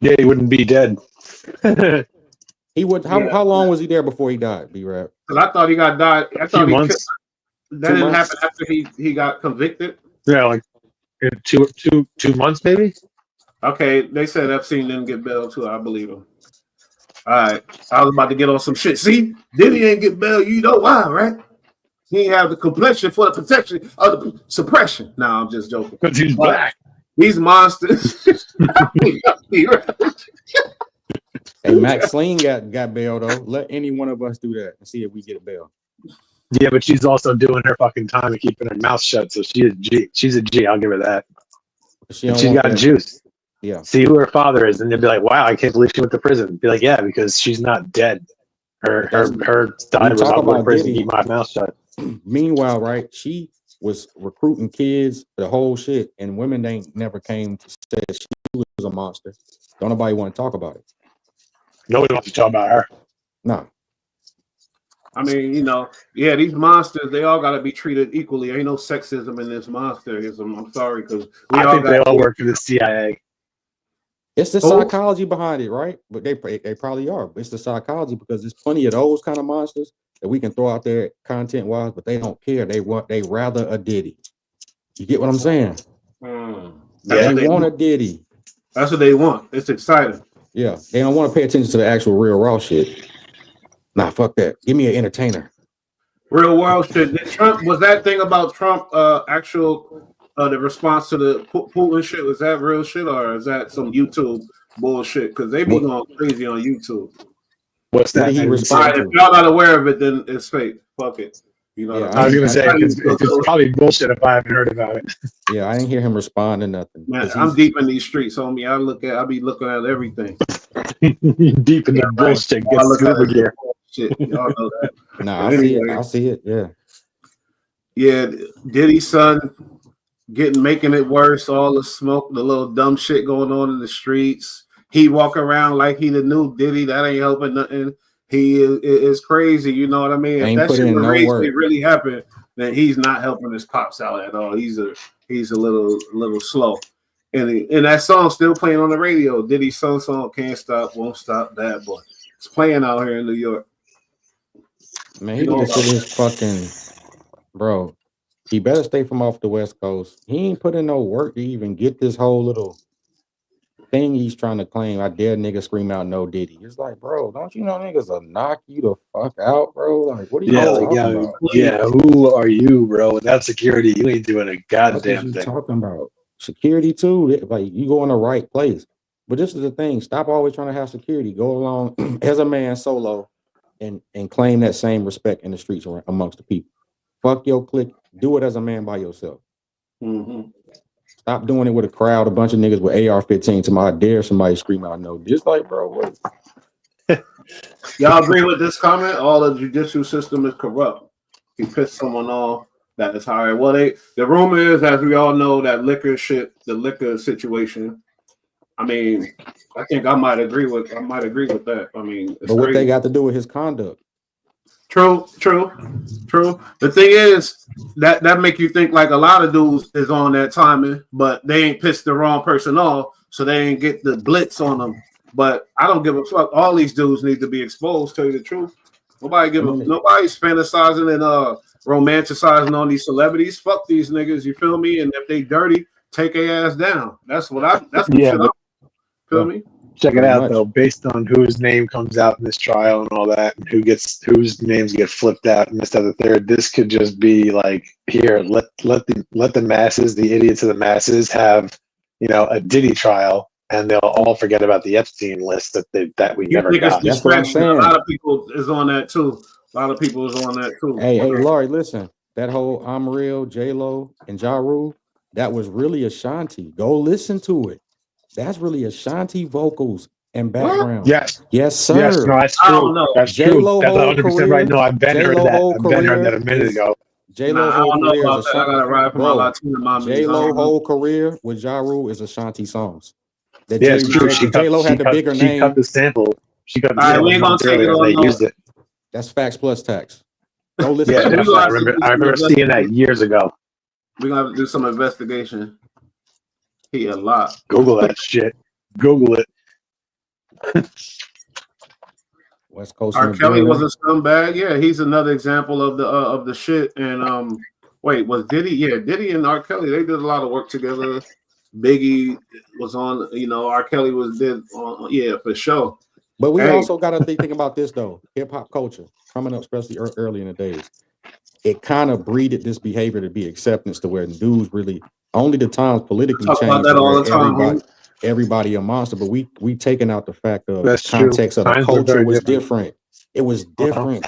Yeah, he wouldn't be dead. He would. How long was he there before he died? B-Rap? Because I thought he got died. I thought that didn't months? happen after he got convicted. Yeah, like two months maybe. Okay, they said Epstein didn't get bail too. I believe him. All right, I was about to get on some shit. See, Diddy ain't get bail. You know why, right? He ain't have the complexion for the protection of the suppression. No, I'm just joking. Because he's black. These monsters. Hey, Max Sling got bail though. Let any one of us do that and see if we get a bail. Yeah, but she's also doing her fucking time and keeping her mouth shut. So she's a G. She's a G. I'll give her that. She's got juice. Yeah. See who her father is, and they'll be like, "Wow, I can't believe she went to prison." Be like, "Yeah, because she's not dead. Her died was out of prison. Keep my mouth shut." Meanwhile, right, she was recruiting kids, the whole shit, and women ain't never came to say she was a monster. Don't nobody want to talk about it. Nobody wants to talk about her. No. I mean, these monsters, they all got to be treated equally. Ain't no sexism in this monsterism. I'm sorry, because I think they all work for the CIA. It's the psychology behind it, right? But they probably are. It's the psychology because there's plenty of those kind of monsters that we can throw out there content-wise, but they don't care. They rather a Diddy. You get what I'm saying? Yeah, they want a Diddy. That's what they want. It's exciting. Yeah, they don't want to pay attention to the actual real raw shit. Nah, fuck that. Give me an entertainer. Real world shit. Did Trump was that thing about Trump? Actual the response to the Putin shit, was that real shit or is that some YouTube bullshit? Because they be going crazy on YouTube. What's What that? did he I didn't see respond it. Right, to? if y'all not aware of it, then it's fake. Fuck it. You know. Yeah, I was gonna say I- it's probably bullshit if I haven't heard about it. Yeah, I didn't hear him respond to nothing. Man, 'Cause I'm he's- deep in these streets, homie. I be looking at everything. Deep in the bullshit, All I get look at scuba is gear. shit. Y'all know that. Nah, But I see it. anyway, I see it. Yeah. yeah, Diddy's son making it worse. All the smoke, the little dumb shit going on in the streets. He walk around like he the new Diddy. That ain't helping nothing. He is crazy. You know what I mean? If Ain't that put shit in would no work. really happen, then he's not helping his pops out at all. He's a little slow. And that song still playing on the radio. Diddy's song Can't Stop, Won't Stop, Bad Boy. It's playing out here in New York. Man, he You know need to sit about his fucking bro. He better stay from off the West Coast. He ain't put in no work to even get this whole little thing he's trying to claim. I dare niggas scream out no Diddy. It's like, bro, don't you know niggas will knock you the fuck out, bro? Like, what are you talking about? Yeah, who are you, bro? Without security, you ain't doing a What is goddamn you thing. talking about? Security too. Like you go in the right place. But this is the thing. Stop always trying to have security. Go along as a man solo and claim that same respect in the streets or amongst the people. Fuck your clique. Do it as a man by yourself. Mm-hmm. Stop doing it with a crowd, a bunch of niggas with AR-15 to my dare somebody scream out no. Just like, bro, what? Y'all agree with this comment? All the judicial system is corrupt. He pissed someone off that is hired. Well, the rumor is, as we all know, that the liquor situation. I mean, I think I might agree with that. I mean, it's But what crazy. they got to do with his conduct? True. The thing is that make you think like a lot of dudes is on that timing, but they ain't pissed the wrong person off, so they ain't get the blitz on them. But I don't give a fuck. All these dudes need to be exposed. Tell you the truth, nobody's fantasizing and romanticizing on these celebrities. Fuck these niggas. You feel me? And if they dirty, take their ass down. That's what Yeah, but feel me? check it Pretty out much. though. Based on whose name comes out in this trial and all that, and whose names get flipped out and this, that, the third, this could just be like, here, let the masses, the idiots of the masses, have a Diddy trial, and they'll all forget about the Epstein list that we You never think it's got. That's what I'm distraction? A saying. lot of people is on that too. Hey, Laurie, listen. That whole I'm Real, J-Lo, and Ja Rule, that was really Ashanti. Go listen to it. That's really Ashanti vocals and background. Yes, Yes, yes, sir. no, that's I true. don't know. That's J-Lo true. That's whole 100% right. No, I've been heard J-Lo that. whole I've been heard that a career minute is- ago. J-Lo I whole don't know career about is that. I Ashanti. gotta ride for my Bro, Latina mommies. J-Lo whole career with Ja Rule is Ashanti songs. That Yeah, it's true. J-Lo had the bigger She name. cut the sample. She cut the All right, sample we ain't gonna months take it earlier, and on they no. used it. That's facts plus tax. Go listen Yeah, to we it. gonna I have to do some remember seeing that years ago. We're gonna have to do some investigation. He a lot. Google that shit. Google it. West Coast. R. Kelly was a scumbag. Yeah, he's another example of the shit. And wait, was Diddy? Yeah, Diddy and R. Kelly, they did a lot of work together. Biggie was on. R. Kelly did on. Yeah, for sure. But we also got to think about this though. Hip hop culture coming up, especially early in the days, it kind of breeded this behavior to be acceptance to where dudes really only the times politically Talk changed about that all the time. everybody a monster. But we taking out the fact of That's the context true. of the Times were culture very was different. It was different.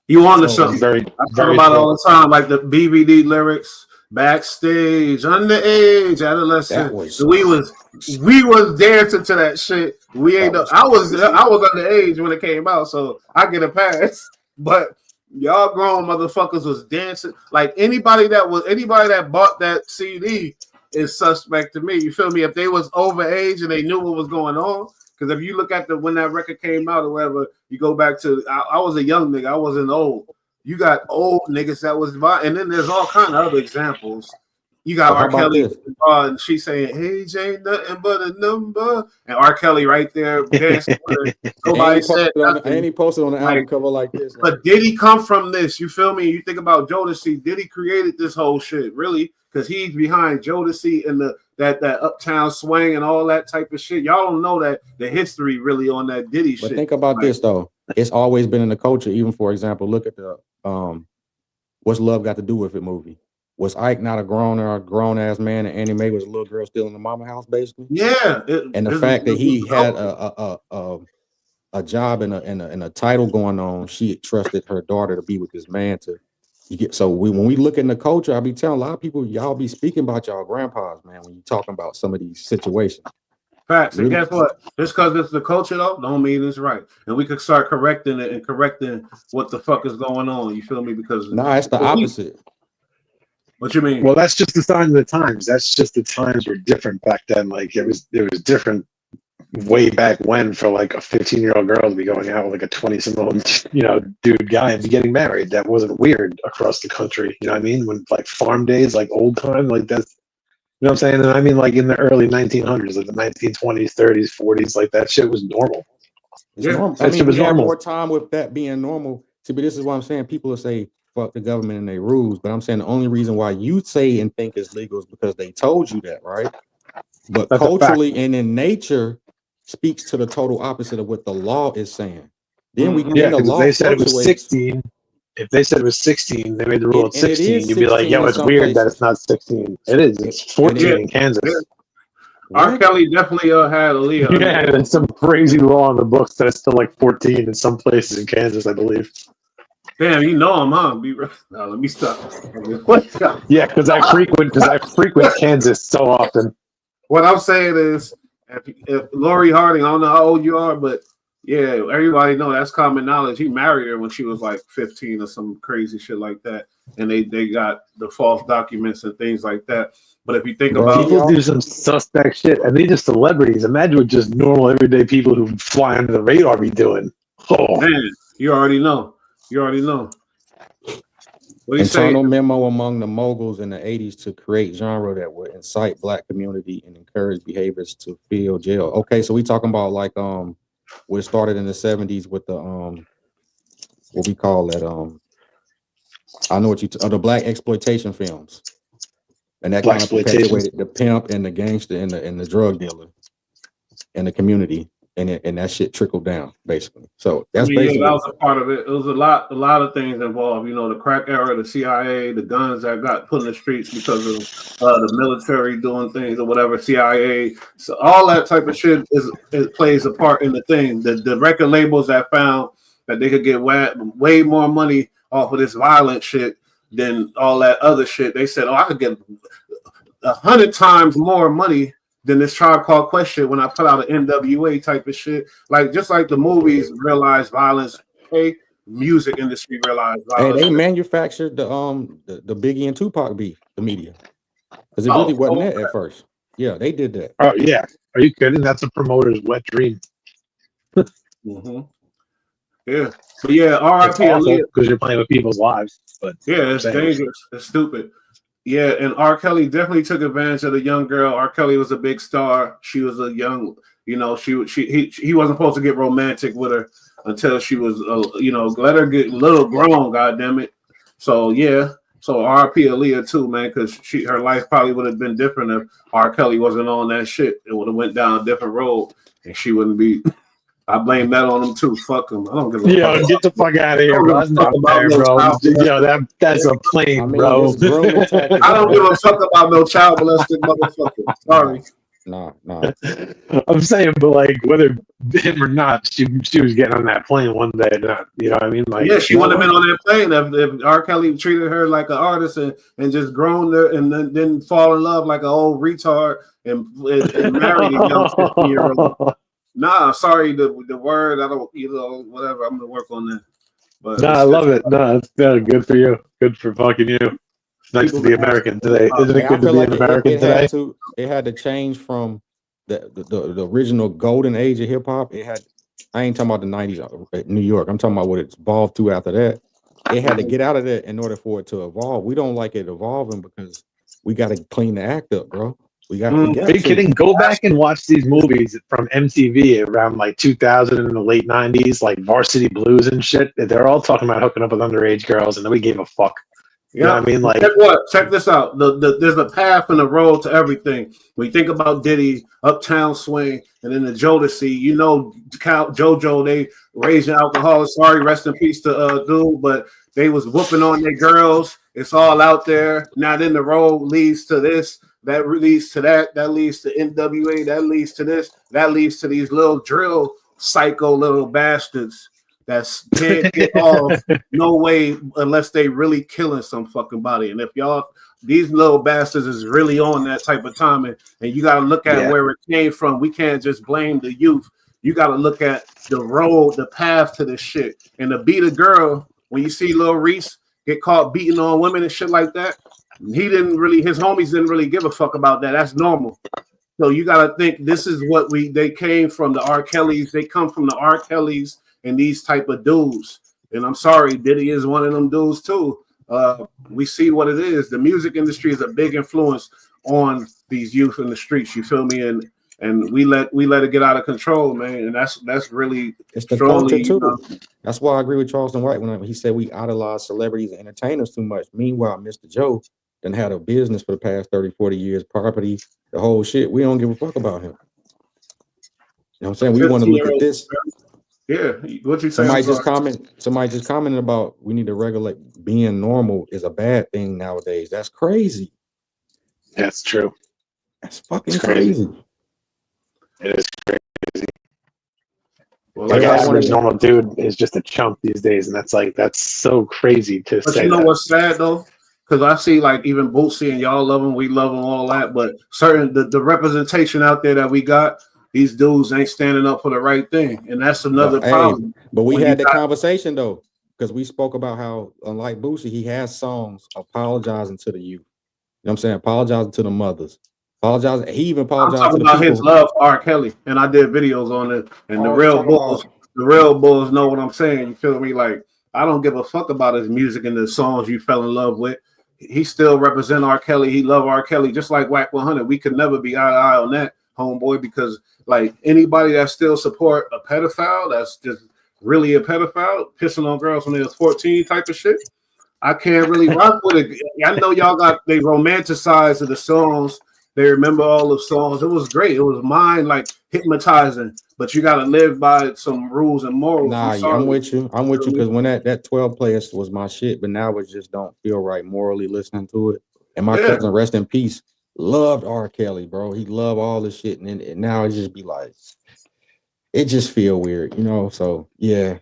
You on to So, something? Very, I talk very about it true. all the time, like the BVD lyrics, backstage, underage, adolescent. We was dancing to that shit. We ain't. I was underage when it came out, so I get a pass. But y'all grown motherfuckers was dancing. Like anybody that bought that CD is suspect to me. You feel me? If they was overage and they knew what was going on. Because if you look at when that record came out or whatever, you go back to I was a young nigga, I wasn't old. You got old niggas that was buying, and then there's all kind of other examples. You got R. Kelly, and she saying, "Age ain't nothing but a number," and R. Kelly right there dancing with her. Nobody said nothing. And he posted on the album cover like this. But did he come from this? You feel me? You think about Jodeci. Did he created this whole shit really? Because he's behind Jodeci and the that uptown swing and all that type of shit. Y'all don't know that the history really on that Diddy shit. But think about this though. It's always been in the culture. Even for example, look at the What's Love Got to Do with It movie. Was Ike not a grown ass man, and Annie Mae was a little girl still in the mama house, basically? Yeah. And the fact that he had a job and a title going on, she trusted her daughter to be with this man when we look in the culture, I be telling a lot of people, y'all be speaking about y'all grandpas, man, when you talking about some of these situations. Facts. And guess what? Just because it's the culture, though, don't mean it's right. And we could start correcting it and correcting what the fuck is going on. You feel me? Because it's the opposite. What you mean? Well, that's just the sign of the times. That's just the times were different back then. Like it was different way back when for like a 15-year-old girl to be going out with like a 20-some-year-old, dude guy and be getting married. That wasn't weird across the country. You know what I mean? When like farm days, like old time, like that's, you know what I'm saying? And I mean like in the early 1900s, like the 1920s, 30s, 40s, like that shit was normal. It's normal. I mean, we have more time with that being normal. See, but this is what I'm saying. People will say, fuck the government and their rules, but I'm saying the only reason why you say and think it's legal is because they told you that, right? But that's culturally and in nature speaks to the total opposite of what the law is saying. Then we get the law. If they said it was 16, if they said it was 16, they made the rule at 16. You'd be like, yo, it's weird that it's not 16. It is. It's 14 in Kansas. Yeah. R. Kelly definitely had Aaliyah. Yeah, and some crazy law in the books that it's still like 14 in some places in Kansas, I believe. Damn, you know I'm on. No, let me stop. Yeah, because I frequent Kansas so often. What I'm saying is, if Lori Harding, I don't know how old you are, but yeah, everybody know that's common knowledge. He married her when she was like 15 or some crazy shit like that, and they got the false documents and things like that. But if you think about people do some suspect shit, and they just celebrities. Imagine what just normal everyday people who fly under the radar be doing. Oh man, you already know. What do you say? Internal memo among the moguls in the 80s to create genre that would incite black community and encourage behaviors to fill jail. Okay, so we talking about like what started in the 70s with the what we call that I know what the black exploitation films. And that kind of perpetuated the pimp and the gangster and the drug dealer in the community. And that shit trickled down, basically. So that's basically that was a part of it. It was a lot of things involved. The crack era, the CIA, the guns that got put in the streets because of the military doing things or whatever. CIA, so all that type of shit it plays a part in the thing. The record labels that found that they could get way more money off of this violent shit than all that other shit. They said, I could get 100 times more money than this Tribe Called Quest when I put out an NWA type of shit. Like just like the movies realized violence, music industry realized violence. Hey, they manufactured the Biggie and Tupac beef, the media. Because it really wasn't that at first. Yeah, they did that. Oh yeah. Are you kidding? That's a promoter's wet dream. Mm-hmm. Yeah. But yeah, RIP because you're playing with people's lives. But yeah, it's dangerous. It's stupid. Yeah, and R. Kelly definitely took advantage of the young girl. R. Kelly was a big star. She was a young, he wasn't supposed to get romantic with her until she was, let her get a little grown. Goddamn it. So yeah, so R.P. Aaliyah too, man, because her life probably would have been different if R. Kelly wasn't on that shit. It would have went down a different road, and she wouldn't be. I blame that on them too. Fuck them. I don't give a fuck. Yo, get the fuck out of here, bro. That's not fair, bro. Yo, that's a plane, bro. I don't give a fuck about no child molested motherfucker. Sorry. Nah. I'm saying, but like whether him or not, she was getting on that plane one day. Not, you know what I mean? Like, yeah, she wouldn't have been on that plane if R. Kelly treated her like an artist and just grown her and then fall in love like an old retard and married a young 50-year-old. Nah, sorry, the word, I don't, whatever, I'm gonna work on that. But I love it. No, it's good for you. Good for fucking you. It's nice to be American today. Isn't it good to be an American today? It had to change from the original golden age of hip hop. I ain't talking about the 90s at New York. I'm talking about what it's evolved to after that. It had to get out of that in order for it to evolve. We don't like it evolving because we got to clean the act up, bro. We got. Are you kidding? Go back and watch these movies from MTV around like 2000 in the late 90s, like Varsity Blues and shit. They're all talking about hooking up with underage girls, and nobody gave a fuck. You know what I mean? Like, check this out. There's a path and a road to everything. When you think about Diddy, Uptown Swing, and then the Jodeci, you know, JoJo, they raising alcoholics. Sorry, rest in peace to dude, but they was whooping on their girls. It's all out there. Now then the road leads to this, that leads to that leads to NWA, that leads to this, that leads to these little drill psycho little bastards that can't get off no way unless they really killing some fucking body. And if y'all, these little bastards is really on that type of time, and you got to look at where it came from. We can't just blame the youth. You got to look at the road, the path to this shit. And to beat a girl, when you see Lil Reese get caught beating on women and shit like that, his homies didn't really give a fuck about that. That's normal. So you got to think this is what they came from, the R. Kellys. They come from the R. Kellys and these type of dudes. And I'm sorry, Diddy is one of them dudes too. We see what it is. The music industry is a big influence on these youth in the streets. You feel me? And we let it get out of control, man. And that's really, it's the culture too. That's why I agree with Charleston White when he said we idolize celebrities and entertainers too much. Meanwhile, Mr. Joe done had a business for the past 30, 40 years, property, the whole shit. We don't give a fuck about him. You know what I'm saying? We want to look at this. Yeah, what you say? Somebody just commented about we need to regulate being normal is a bad thing nowadays. That's crazy. That's true. That's fucking crazy. It is crazy. Well, like average normal dude is just a chump these days, and that's so crazy to say. But you know what's sad though? Because I see like even Bootsy and y'all love him, we love him, all that. But the representation out there that we got, these dudes ain't standing up for the right thing, and that's another problem. But we had that conversation though, because we spoke about how, unlike Bootsy, he has songs apologizing to the youth. You know what I'm saying? Apologizing to the mothers. Apologizing. He even apologized to the people. His love for R. Kelly, and I did videos on it. And the real bulls know what I'm saying. You feel me? Like, I don't give a fuck about his music and the songs you fell in love with. He still represent R. Kelly. He love R. Kelly just like Whack 100. We could never be eye to eye on that, homeboy, because like anybody that still support a pedophile, that's just really a pedophile, pissing on girls when they was 14 type of shit, I can't really rock with it. I know y'all they romanticize the songs. They remember all the songs. It was great. It was mind like hypnotizing, but you got to live by some rules and morals. Nah, I'm with you. I'm with you because when that 12 players was my shit, but now it just don't feel right morally listening to it. And my cousin, rest in peace, loved R. Kelly, bro. He loved all this shit, and now it just be like, it just feel weird, you know. So yeah.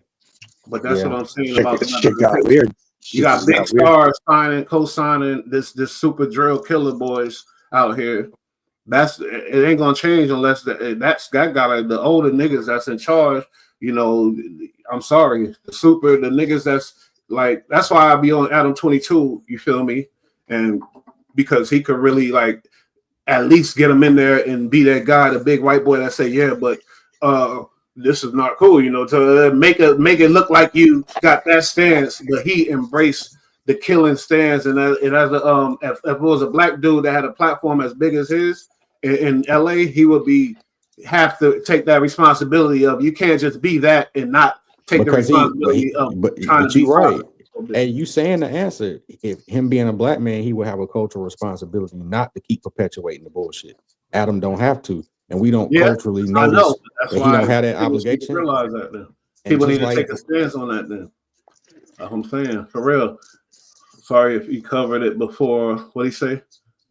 But that's what I'm saying about the shit got weird. You got big stars co-signing this super drill killer boys out here. It ain't gonna change unless that guy, the older niggas that's in charge. You know, I'm sorry, the niggas that's like, that's why I be on Adam 22. You feel me? And because he could really like at least get him in there and be that guy, the big white boy that say, yeah, but this is not cool, you know, to make it look like you got that stance, but he embraced the killing stance. And as if it was a black dude that had a platform as big as his in LA, he would have to take that responsibility of, you can't just be that and not take the responsibility trying to be right. Hey, you saying the answer? If him being a black man, he would have a cultural responsibility not to keep perpetuating the bullshit. Adam don't have to, and we don't culturally notice that he don't have that obligation. Realize that then. People need to take a stance on that then. That's what I'm saying, for real. Sorry if you covered it before. What do you say?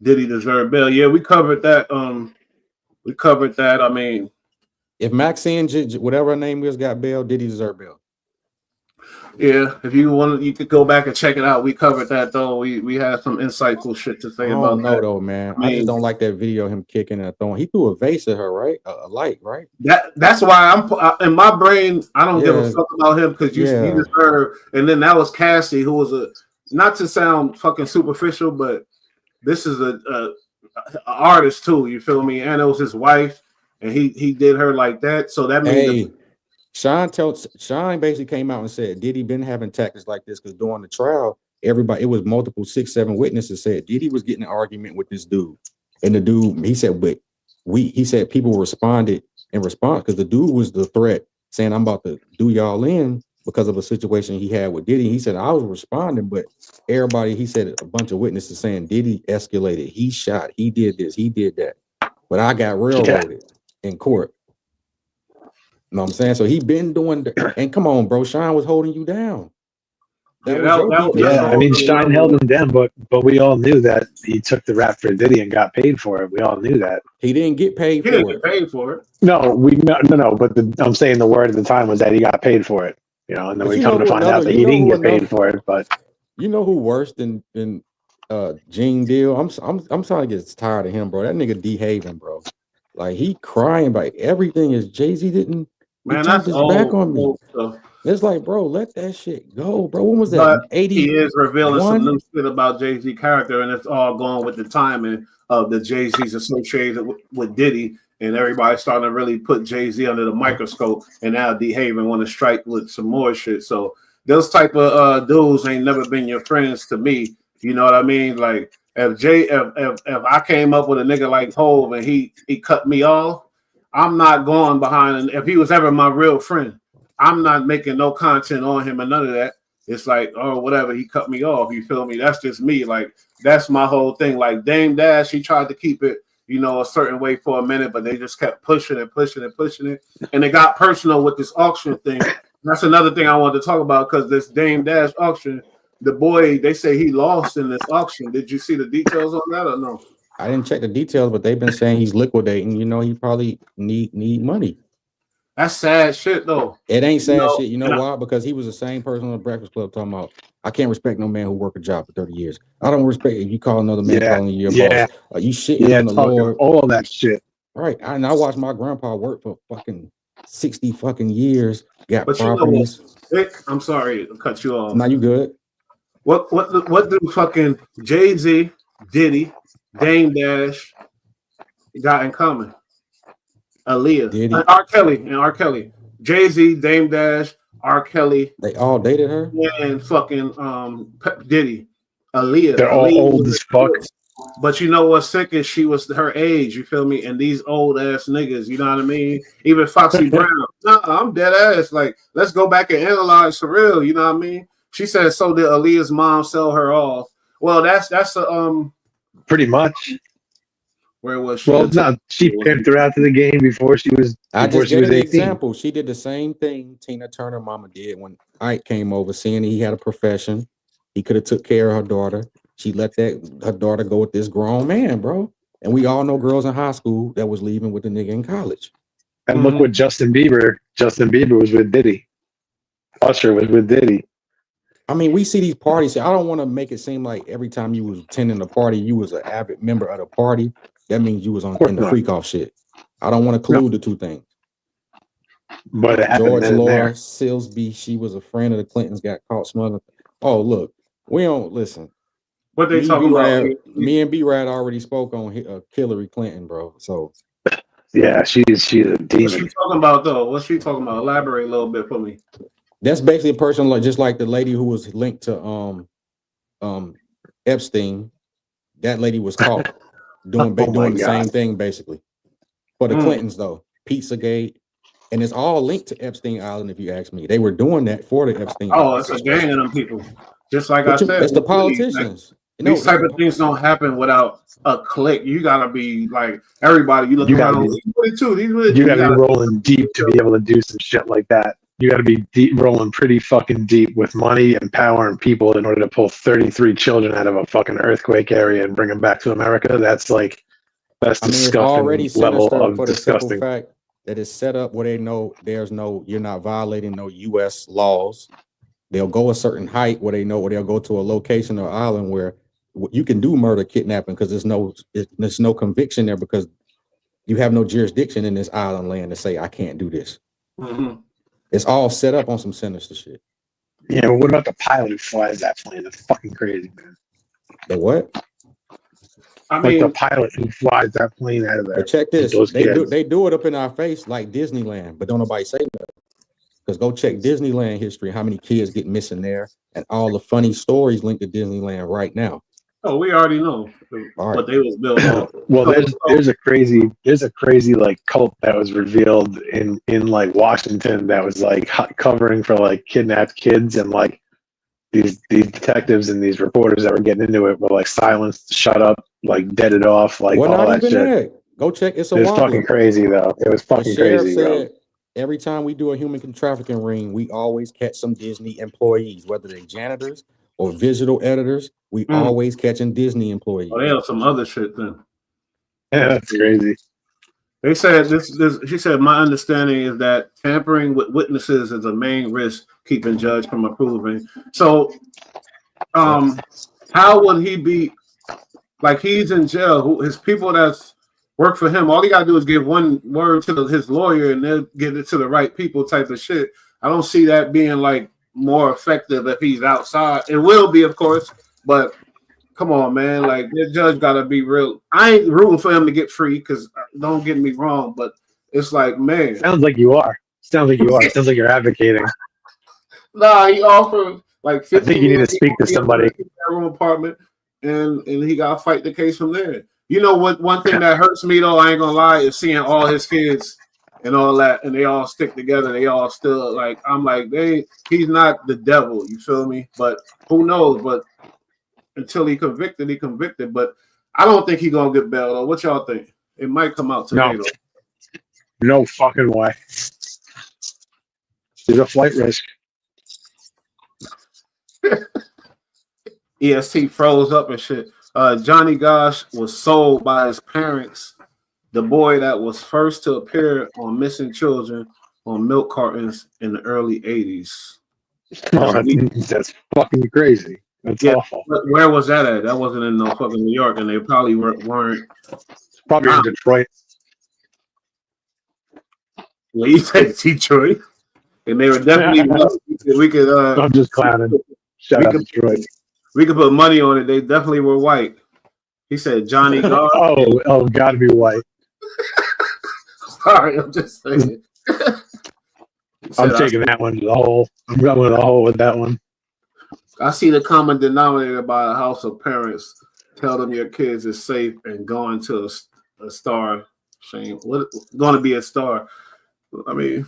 Diddy deserve bail? Yeah, we covered that. I mean, if Maxine, whatever her name is, got bail, Diddy deserve bail. Yeah, if you want, you could go back and check it out. We covered that though. We had some insightful shit to say about that. Though, man. I just don't like that video of him kicking and throwing. He threw a vase at her, right? A light, right? That's why I'm in my brain. I don't give a fuck about him because you deserve. And then that was Cassie, who was not to sound fucking superficial, but this is a artist too. You feel me? And it was his wife, and he did her like that. So that means. Sean basically came out and said Diddy been having tactics like this because during the trial, it was multiple 6-7 witnesses said Diddy was getting an argument with this dude, and the dude he said people responded in response because the dude was the threat saying I'm about to do y'all in, because of a situation he had with Diddy. He said, I was responding, but everybody, he said, a bunch of witnesses saying Diddy escalated. He shot, he did this, he did that. But I got railroaded in court. You know what I'm saying? So he been doing, and come on, bro, Sean was holding you down. I mean, Stein held him down, but we all knew that he took the rap for Diddy and got paid for it. We all knew that. He didn't get paid for it. He didn't get paid for it. No. But I'm saying the word at the time was that he got paid for it. You know, and then we come to find out that he didn't get paid for it. But you know who worse than Gene Deal? I'm starting to get tired of him, bro. That nigga D-Haven, bro. Like he crying about everything is Jay-Z didn't. Man, that's old, back on me. It's like, bro, let that shit go, bro. When was that? 80. He is revealing some new shit about Jay-Z character, and it's all going with the timing of the Jay-Z's associated with Diddy, and everybody's starting to really put Jay-Z under the microscope. And now D-Haven want to strike with some more shit. So those type of dudes ain't never been your friends to me. You know what I mean? Like if I came up with a nigga like Hov and he cut me off, I'm not going behind. And if he was ever my real friend, I'm not making no content on him and none of that. It's like, oh, whatever, he cut me off. You feel me? That's just me. Like, that's my whole thing. Like Dame Dash, he tried to keep it, you know, a certain way for a minute, but they just kept pushing it. And it got personal with this auction thing. That's another thing I wanted to talk about, because this Dame Dash auction, the boy, they say he lost in this auction. Did you see the details on that or no? I didn't check the details, but they've been saying he's liquidating. You know, he probably need money. That's sad shit, though. It ain't sad shit. You know why? Because he was the same person on the Breakfast Club talking about, I can't respect no man who worked a job for 30 years. I don't respect if you call another man calling you your boss. You shitting on the Lord. All that shit. Right. I watched my grandpa work for fucking 60 fucking years. Got but properties. You know what, I'm sorry to cut you off. Now you good. What do fucking Jay-Z, Diddy, Dame Dash got in common? Aaliyah, R. Kelly, Jay-Z, Dame Dash, R. Kelly. They all dated her. And fucking Diddy, Aaliyah. They're all old as fuck. But you know what's sick is she was her age. You feel me? And these old ass niggas. You know what I mean? Even Foxy Brown. Nah, I'm dead ass. Like, let's go back and analyze for real. You know what I mean? She said, so did Aaliyah's mom sell her off? Well, that's a pretty much. Where was she? Well, no, she pimped her out to the game before she was. I just gave an example. She did the same thing Tina Turner mama did when Ike came over, seeing he had a profession. He could have took care of her daughter. She let her daughter go with this grown man, bro. And we all know girls in high school that was leaving with the nigga in college. And look what Justin Bieber. Justin Bieber was with Diddy. Usher was with Diddy. I mean, we see these parties. I don't want to make it seem like every time you was attending a party, you was an avid member of the party. That means you was in the freak off shit. I don't want to collude the two things. But George Laura Silsby, she was a friend of the Clintons, got caught smuggling. Oh, look, we don't listen. What they talking about? Me and B-Rad already spoke on Hillary Clinton, bro. So yeah, she's a demon. What's she talking about though? What's she talking about? Elaborate a little bit for me. That's basically a person like just like the lady who was linked to Epstein. That lady was caught doing the same thing basically. For the Clintons though, Pizzagate, and it's all linked to Epstein Island. If you ask me, they were doing that for the Epstein. Oh, it's a gang of them people. Just like I said, it's the politicians. These type of things don't happen without a click. You gotta be like everybody. You look around. You gotta be rolling deep to be able to do some shit like that. You got to be rolling pretty fucking deep with money and power and people in order to pull 33 children out of a fucking earthquake area and bring them back to America. That's disgusting. It's already level of for the disgusting. Simple fact that it's set up where they know you're not violating no U.S. laws. They'll go a certain height where they'll go to a location or island where you can do murder, kidnapping because there's no conviction there because you have no jurisdiction in this island land to say I can't do this. Mm-hmm. It's all set up on some sinister shit. Yeah, but what about the pilot who flies that plane? That's fucking crazy, man. The what? I mean, the pilot who flies that plane out of there. But check this. They do it up in our face like Disneyland, but don't nobody say nothing. Because go check Disneyland history, how many kids get missing there, and all the funny stories linked to Disneyland right now. Oh, we already know what they was built on. Well, there's a crazy like cult that was revealed in like Washington that was like covering for like kidnapped kids, and like these detectives and these reporters that were getting into it were like silenced, shut up, like deaded off, like Well, all not that even shit. that. Go check. It's a It was Wobbler. fucking crazy though. It was The fucking sheriff crazy, bro. said every time we do a human trafficking ring, we always catch some Disney employees, whether they're janitors or visual editors. We always catching Disney employees. Oh, they have some other shit then. Yeah, that's crazy. They said this. She said, my understanding is that tampering with witnesses is a main risk keeping judge from approving. So, how would he be? Like, he's in jail. His people that's work for him, all he gotta do is give one word to his lawyer, and they'll get it to the right people. Type of shit. I don't see that being like more effective if he's outside. It will be, of course, but. Come on, man. Like, the judge got to be real. I ain't rooting for him to get free because don't get me wrong, but it's like, man. Sounds like you are. Sounds like you're advocating. Nah, he offered like 50. I think you need to speak to somebody. Room apartment, and he got to fight the case from there. You know what? One thing that hurts me, though, I ain't going to lie, is seeing all his kids and all that, and they all stick together. They all still, like, I'm like, he's not the devil. You feel me? But who knows? But until he convicted, but I don't think he's gonna get bailed. What y'all think? It might come out today. No fucking way. There's a flight risk. EST froze up and shit. Johnny Gosh was sold by his parents, the boy that was first to appear on Missing Children on milk cartons in the early 80s. Oh, that's fucking crazy. That's awful. Where was that at? That wasn't in no fucking New York, and they probably weren't. Probably in Detroit. Well, you said Detroit, and they were definitely. We could. I'm just clowning. Shut up, Detroit. We could put money on it. They definitely were white. He said Johnny Gosh. oh, gotta be white. Sorry, I'm just saying. I'm taking that one to the hole. I'm going to the hole with that one. I see the common denominator by a house of parents. Tell them your kids is safe and going to a star. Shame. What going to be a star? I mean,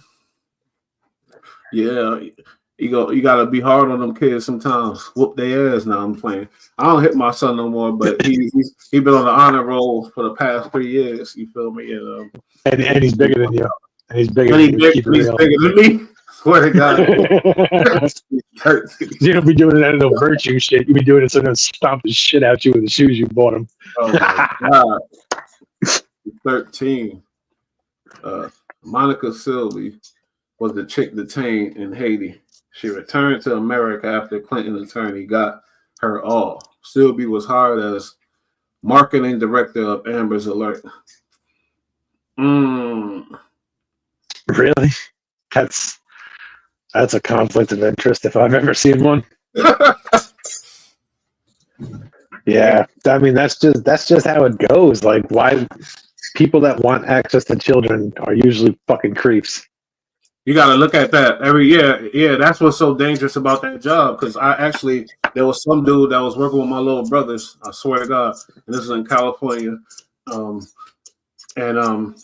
yeah, you got to be hard on them kids sometimes. Whoop their ass. Now I'm playing. I don't hit my son no more, but he's been on the honor roll for the past 3 years. You feel me? And he's bigger than you. And he's bigger than you. He's bigger than me. Swear to God. You don't be doing that no virtue shit. You be doing it so they're gonna stomp the shit out you with the shoes you bought him. Oh my God. 13. Monica Sylvie was the chick detained in Haiti. She returned to America after Clinton attorney got her all. Sylvie was hired as marketing director of Amber's Alert. Really? That's a conflict of interest if I've ever seen one. Yeah, I mean that's just how it goes. Like, why people that want access to children are usually fucking creeps. You got to look at that every year. Yeah, that's what's so dangerous about that job. Because there was some dude that was working with my little brothers. I swear to God, and this is in California.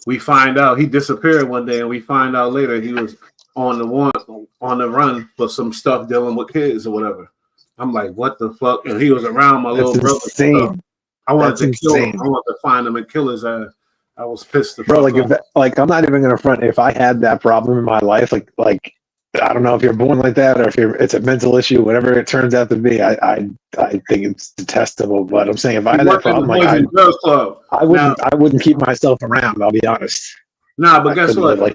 We find out he disappeared one day, and we find out later he was on the run for some stuff dealing with kids or whatever. I'm like, what the fuck? And he was around my little brother. I wanted to kill him. I wanted to find him and kill his ass. I was pissed. Bro, I'm not even gonna front. If I had that problem in my life, like I don't know if you're born like that or if it's a mental issue, whatever it turns out to be. I think it's detestable. But I'm saying if I had that problem, I wouldn't keep myself around. I'll be honest. Nah, but guess what? I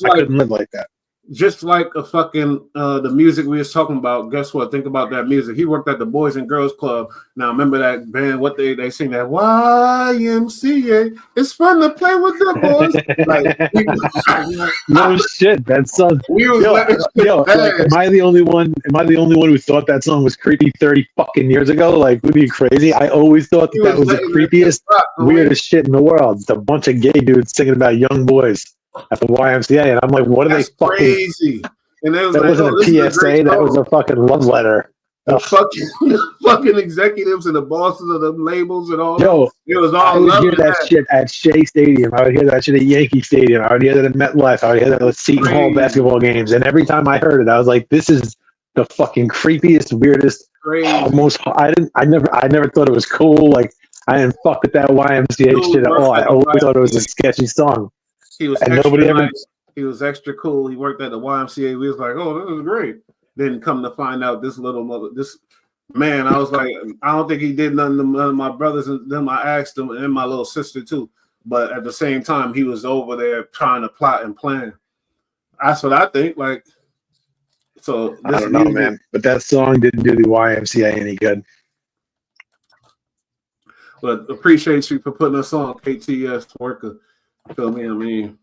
couldn't live like that. Just like a fucking the music we was talking about. Guess what? Think about that music. He worked at the Boys and Girls Club. Now remember that band? What they sing that YMCA? It's fun to play with the boys. No shit. That song. Am I the only one? Am I the only one who thought that song was creepy 30 fucking years ago? Like, would you crazy? I always thought that was the creepiest, weirdest shit in the world. It's a bunch of gay dudes singing about young boys at the YMCA, and I'm like, what are they fucking? Crazy. And that wasn't a PSA. That was a fucking love letter. the fucking executives and the bosses of the labels and all. Yo, it was all I would hear that shit at Shea Stadium. I would hear that shit at Yankee Stadium. I would hear that at MetLife. I would hear that at Seton Hall basketball games. And every time I heard it, I was like, "This is the fucking creepiest, weirdest, almost." I never thought it was cool. Like I didn't fuck with that YMCA shit at all. I always thought it was a sketchy song. He was and extra nobody ever. nice. He was extra cool. He worked at the YMCA. We was like, "Oh, this is great." Then come to find out, this man, I was like, I don't think he did nothing to none of my brothers and them. I asked him and my little sister too. But at the same time, he was over there trying to plot and plan. That's what I think. Like, so I don't know, man. But that song didn't do the YMCA any good. But appreciate you for putting us on, KTS Worker. Feel me? I mean,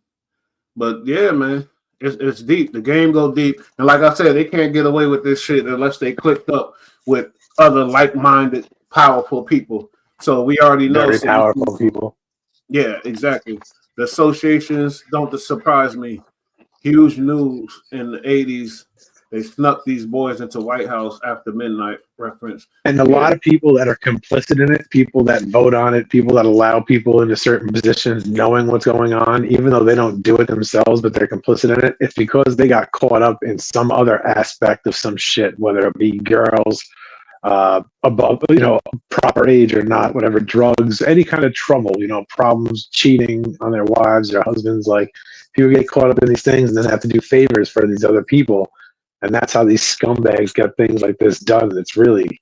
but yeah, man. It's deep. The game go deep, and like I said, they can't get away with this shit unless they clicked up with other like-minded, powerful people. So we already know very powerful people. Yeah, exactly. The associations don't surprise me. Huge news in the 80s. They snuck these boys into White House after midnight reference. And a lot of people that are complicit in it, people that vote on it, people that allow people into certain positions knowing what's going on, even though they don't do it themselves, but they're complicit in it, it's because they got caught up in some other aspect of some shit, whether it be girls, above, proper age or not, whatever, drugs, any kind of trouble, problems, cheating on their wives or husbands. Like, people get caught up in these things and then have to do favors for these other people. And that's how these scumbags get things like this done. It's really,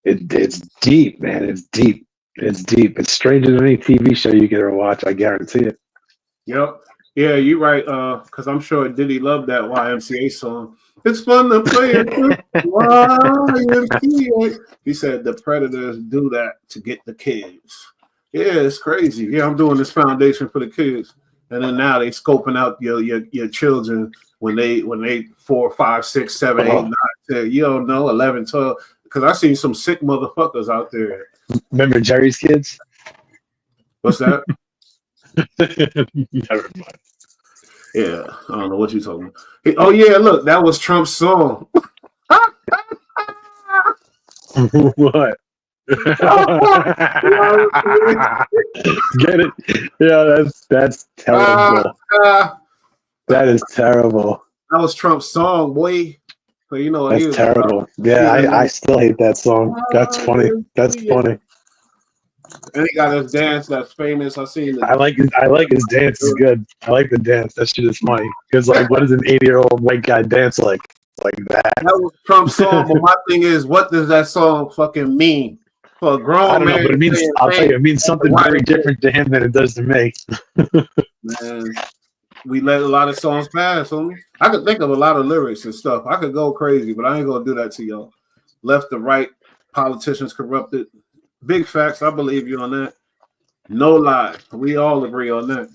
it's deep, man. It's deep. It's deep. It's stranger than any TV show you can ever watch. I guarantee it. Yep. Yeah, you're right. Because I'm sure Diddy loved that YMCA song. It's fun to play it. YMCA. He said the predators do that to get the kids. Yeah, it's crazy. Yeah, I'm doing this foundation for the kids. And then now they scoping out your children when they 4, 5, 6, 7, 8, 9, 10, 11, 12. Because I seen some sick motherfuckers out there. Remember Jerry's Kids? What's that? Never mind. Yeah, I don't know what you're talking about. Oh yeah, look, that was Trump's song. What? Get it? Yeah, that's terrible. That is terrible. That was Trump's song, boy. So, that's terrible. Yeah, I still hate that song. That's funny. That's funny. And he got his dance that's famous. I seen it. I like his dance is good. I like the dance. That shit is funny. Because what does an 80-year-old white guy dance like that? That was Trump's song. But my thing is, what does that song fucking mean for a grown man? I don't know, but it means, I'll tell you, it means something very different to him than it does to me. Man, we let a lot of songs pass, homie. I could think of a lot of lyrics and stuff. I could go crazy, but I ain't gonna do that to y'all. Left to right, politicians corrupted. Big facts. I believe you on that. No lie. We all agree on that.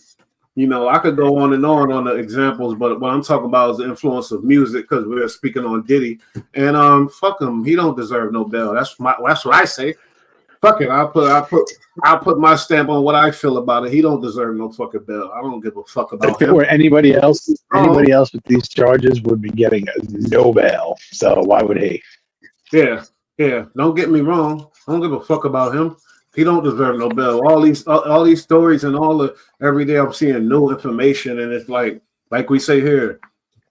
I could go on the examples, but what I'm talking about is the influence of music, because we're speaking on Diddy. And fuck him. He don't deserve no bell. That's what I say. Fuck it. I'll put my stamp on what I feel about it. He don't deserve no fucking bell. I don't give a fuck about him. If it were anybody else with these charges would be getting no bail. So why would he? Yeah. Don't get me wrong. I don't give a fuck about him. He don't deserve no bail. All these stories and every day I'm seeing new information, and it's like we say here,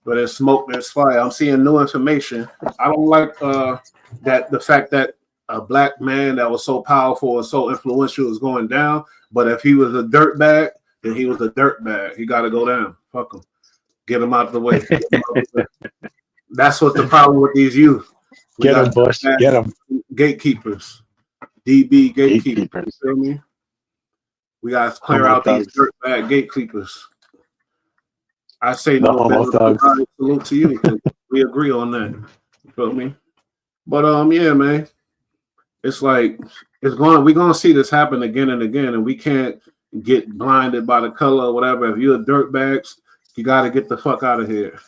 where there's smoke, there's fire. I'm seeing new information. I don't like the fact that a black man that was so powerful and so influential is going down. But if he was a dirtbag, then he was a dirtbag. He got to go down. Fuck him. Get him out of the way. That's what's the problem with these youth. Get him, Bush. Get him. Gatekeepers. DB gatekeepers. You feel me? We got to clear out these dirtbag gatekeepers. I say no. Salute to you. We agree on that. You feel me? But yeah, man. It's like we're gonna see this happen again and again, and we can't get blinded by the color or whatever. If you're a dirtbags, you gotta get the fuck out of here.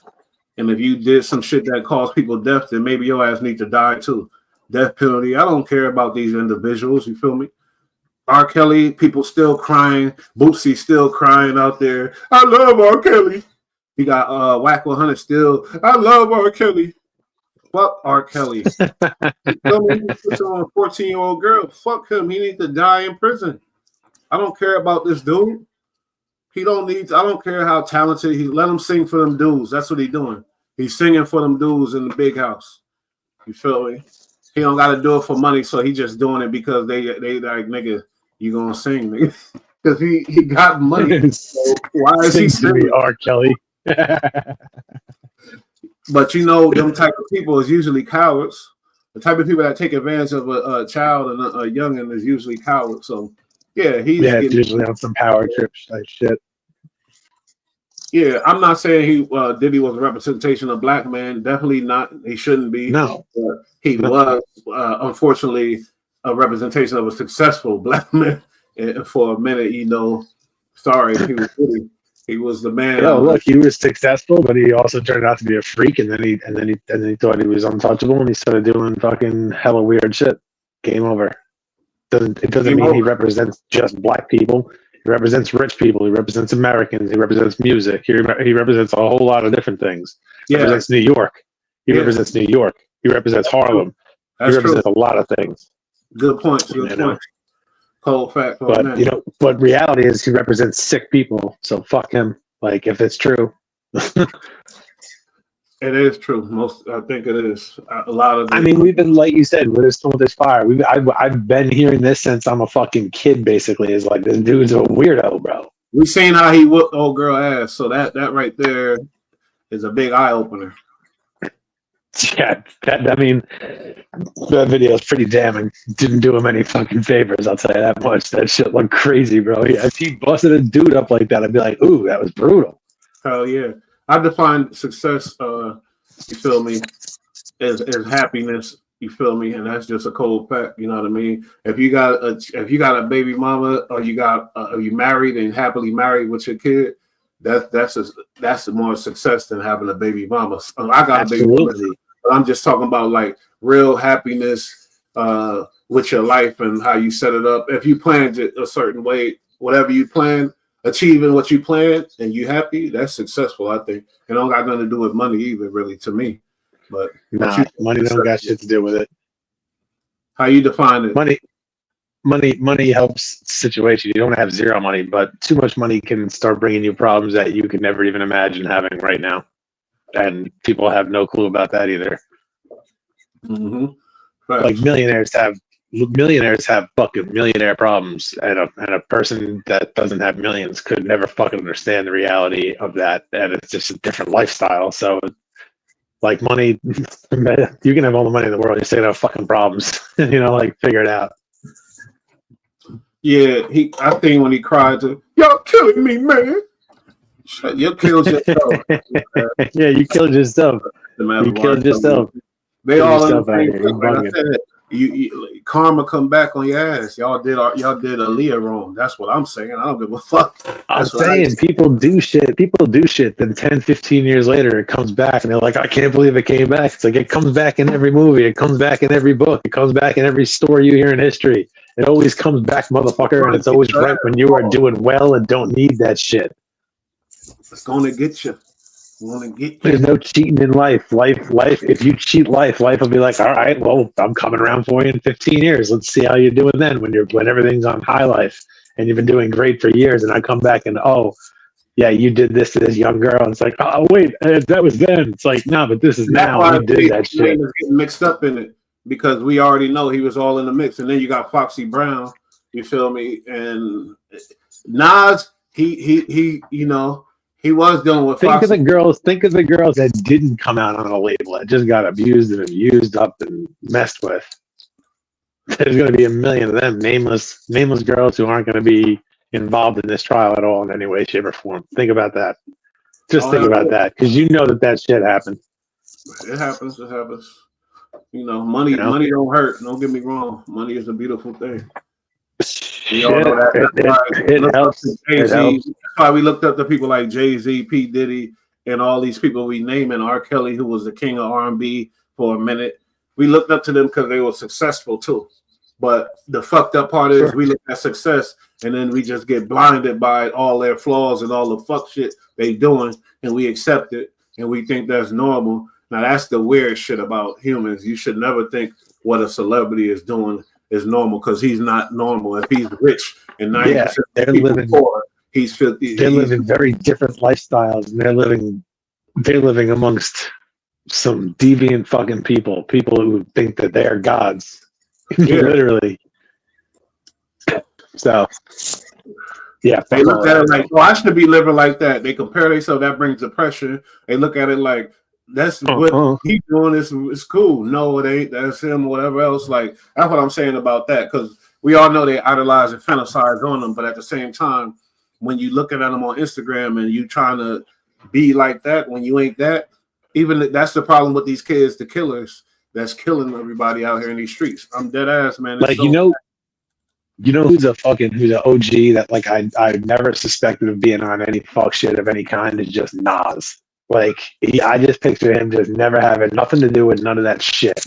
And if you did some shit that caused people death, then maybe your ass need to die too. Death penalty. I don't care about these individuals. You feel me? R. Kelly, people still crying. Bootsy still crying out there. I love R. Kelly. He got Whack 100 still. I love R. Kelly. Fuck R. Kelly. He puts on a 14-year-old girl. Fuck him. He needs to die in prison. I don't care about this dude. I don't care how talented he. Let him sing for them dudes. That's what he's doing. He's singing for them dudes in the big house. You feel me? He don't got to do it for money, so he just doing it because they like, nigga, you gonna sing, nigga? Because he got money. So why is he singing? R. Kelly. But you know, them type of people is usually cowards. The type of people that take advantage of a child and a youngin is usually cowards. So yeah, it's usually on some power trip type shit. Yeah, I'm not saying Diddy was a representation of black man. Definitely not. He shouldn't be. No, he was unfortunately a representation of a successful black man. And for a minute, you know, sorry, he was the man. Yeah, look, he was successful, but he also turned out to be a freak, and then he thought he was untouchable, and he started doing fucking hella weird shit. Game over. It doesn't mean he represents just black people. He represents rich people. He represents Americans. He represents music. He represents a whole lot of different things. He represents New York. He represents New York. He represents Harlem. He represents a lot of things. Good point. Good point. Cold fact. But you know, but reality is he represents sick people. So fuck him. Like if it's true. It is true. I think it is. A lot of. I mean, we've been, like you said, with this fire. I've been hearing this since I'm a fucking kid. Basically, is like this dude's a weirdo, bro. We seen how he whooped old girl ass, so that right there is a big eye opener. Yeah, I mean, that video is pretty damning. Didn't do him any fucking favors. I'll tell you that much. That shit looked crazy, bro. If he busted a dude up like that, I'd be like, ooh, that was brutal. Hell yeah. I define success, you feel me, as happiness, you feel me, and that's just a cold fact, you know what I mean? If you got a baby mama, or you married and happily married with your kid, that's more success than having a baby mama. I got a baby mama, but I'm just talking about like real happiness with your life and how you set it up. If you planned it a certain way, whatever you plan, achieving what you planned and you happy, that's successful, I think. It don't got nothing to do with money either, really, to me. But money don't got shit to do with it. How you define it? Money helps situation. You don't have zero money, but too much money can start bringing you problems that you could never even imagine having right now. And people have no clue about that either. Mm-hmm. Like millionaires have fucking millionaire problems, and a person that doesn't have millions could never fucking understand the reality of that, and it's just a different lifestyle. So like money, you can have all the money in the world, you're still gonna have fucking problems. You know, like figure it out. Yeah, I think when he cried to, y'all killing me, man. You killed yourself. Yeah, you killed yourself. You killed yourself. They all in the same. You karma come back on your ass. Y'all did Aaliyah wrong. That's what I'm saying. I don't give a fuck. I'm saying people do shit. Then 10, 15 years later, it comes back, and they're like, I can't believe it came back. It's like it comes back in every movie. It comes back in every book. It comes back in every story you hear in history. It always comes back, motherfucker, and it's always right when you are doing well and don't need that shit. It's gonna get you. There's no cheating in life. Life. If you cheat life will be like, all right, well, I'm coming around for you in 15 years. Let's see how you're doing then when everything's on high life and you've been doing great for years. And I come back and, oh, yeah, you did this to this young girl. And it's like, oh, wait, that was then. It's like, no, but this is now. You did that shit. Getting mixed up in it because we already know he was all in the mix. And then you got Foxy Brown, you feel me? And Nas, he you know, he was dealing with. Think of the girls that didn't come out on a label that just got abused and used up and messed with. There's going to be a million of them, nameless girls who aren't going to be involved in this trial at all in any way, shape, or form. Think about that. Just think about that, because you know that shit happened. It happens. You know, money don't hurt. Don't get me wrong. Money is a beautiful thing. We all know that. It helps. That's why we looked up to people like Jay-Z, P. Diddy, and all these people we name, and R. Kelly, who was the king of R&B for a minute. We looked up to them because they were successful too. But the fucked up part is we look at success and then we just get blinded by all their flaws and all the fuck shit they doing, and we accept it and we think that's normal. Now that's the weird shit about humans. You should never think what a celebrity is doing is normal because he's not normal. If he's rich and 90% of they're people living poor, he's 50. They're living very different lifestyles, and they're living amongst some deviant fucking people who think that they are gods. Yeah. Literally. So yeah, they look at it like, oh, I should be living like that. They compare themselves, that brings depression. They look at it like that's what he's doing is cool. No, it ain't. That's him, whatever else. Like, that's what I'm saying about that, because we all know they idolize and fantasize on them, but at the same time, when you look at them on Instagram and you trying to be like that when you ain't that, even that's the problem with these kids, the killers that's killing everybody out here in these streets. I'm dead ass, man. It's like, you know who's an OG that like I never suspected of being on any fuck shit of any kind is just Nas. Like, I just picture him just never having nothing to do with none of that shit.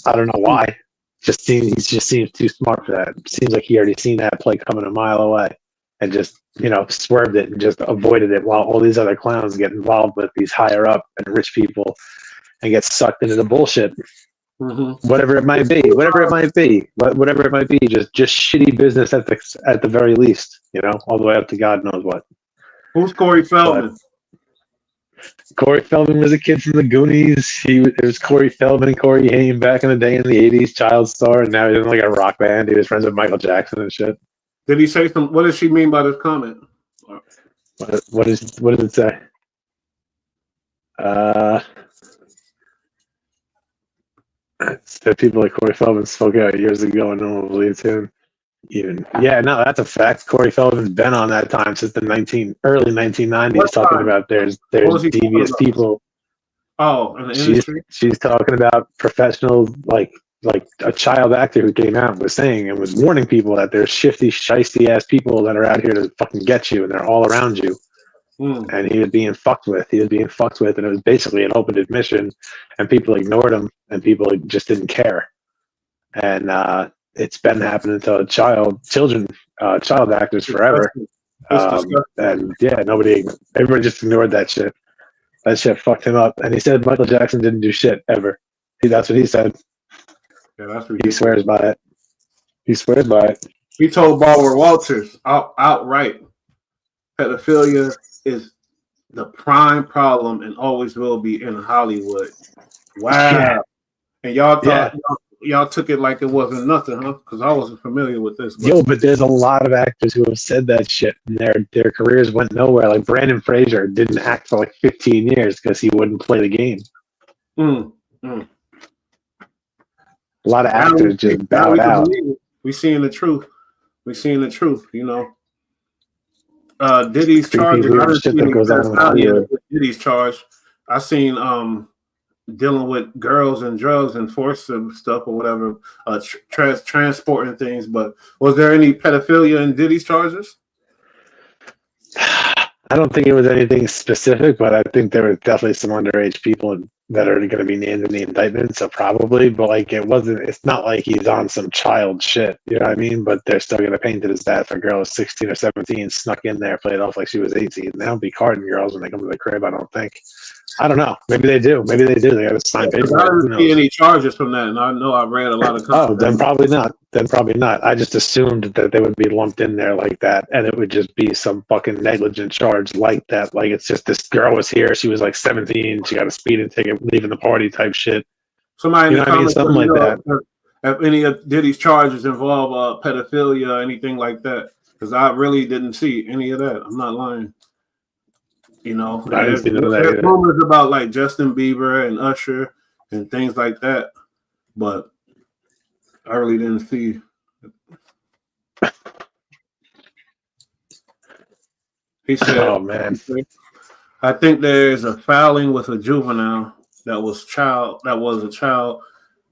I don't know why. He just seems too smart for that. Seems like he already seen that play coming a mile away and just, swerved it and just avoided it while all these other clowns get involved with these higher up and rich people and get sucked into the bullshit. Mm-hmm. Whatever it might be, just shitty business ethics at the very least, all the way up to God knows what. Who's Corey Feldman? Corey Feldman was a kid from the Goonies. It was Corey Feldman and Corey Haim back in the day in the 80s, child star, and now he's in like a rock band. He was friends with Michael Jackson and shit. Did he say something? What does she mean by this comment? What does it say? So people like Corey Feldman spoke out years ago and no one believes him. No, that's a fact. Corey Feldman's been on that time since the early 1990s, talking about there's devious people. Oh, in the industry? She's talking about professional, like a child actor who came out and was saying and was warning people that there's shifty, shisty ass people that are out here to fucking get you, and they're all around you. And he was being fucked with. And it was basically an open admission, and people ignored him, and people just didn't care. And it's been happening to child actors forever. And yeah, everybody just ignored that shit. That shit fucked him up. And he said Michael Jackson didn't do shit ever. That's what he said. Yeah, that's ridiculous. He swears by it. He told Barbara Walters outright, pedophilia is the prime problem and always will be in Hollywood. Wow. Yeah. And y'all took it like it wasn't nothing, huh? Because I wasn't familiar with this. But there's a lot of actors who have said that shit, and their careers went nowhere. Like Brandon Fraser didn't act for like 15 years because he wouldn't play the game. A lot of actors just bowed out. We seeing the truth. Diddy's charge. Diddy's charge. I seen dealing with girls and drugs and forcing stuff or whatever, transporting things. But was there any pedophilia in Diddy's charges? I don't think it was anything specific, but I think there were definitely some underage people that are going to be named in the indictment. So probably, but like it's not like he's on some child shit. You know what I mean? But they're still going to paint it as that. If a girl is 16 or 17, snuck in there, played off like she was 18. They don't be carding girls when they come to the crib, I don't think. I don't know. Maybe they do. They got to sign paper. I didn't see any charges from that, and I know I read a lot of. Then probably not. I just assumed that they would be lumped in there like that, and it would just be some fucking negligent charge like that. Like it's just this girl was here. She was like 17. She got a speeding ticket, leaving the party type shit. Somebody in the comments, something like that. If any of Diddy's charges involve pedophilia or anything like that, because I really didn't see any of that. I'm not lying. There's rumors about like Justin Bieber and Usher and things like that, but I really didn't see. He said, "Oh man, I think there's a fouling with a juvenile that was a child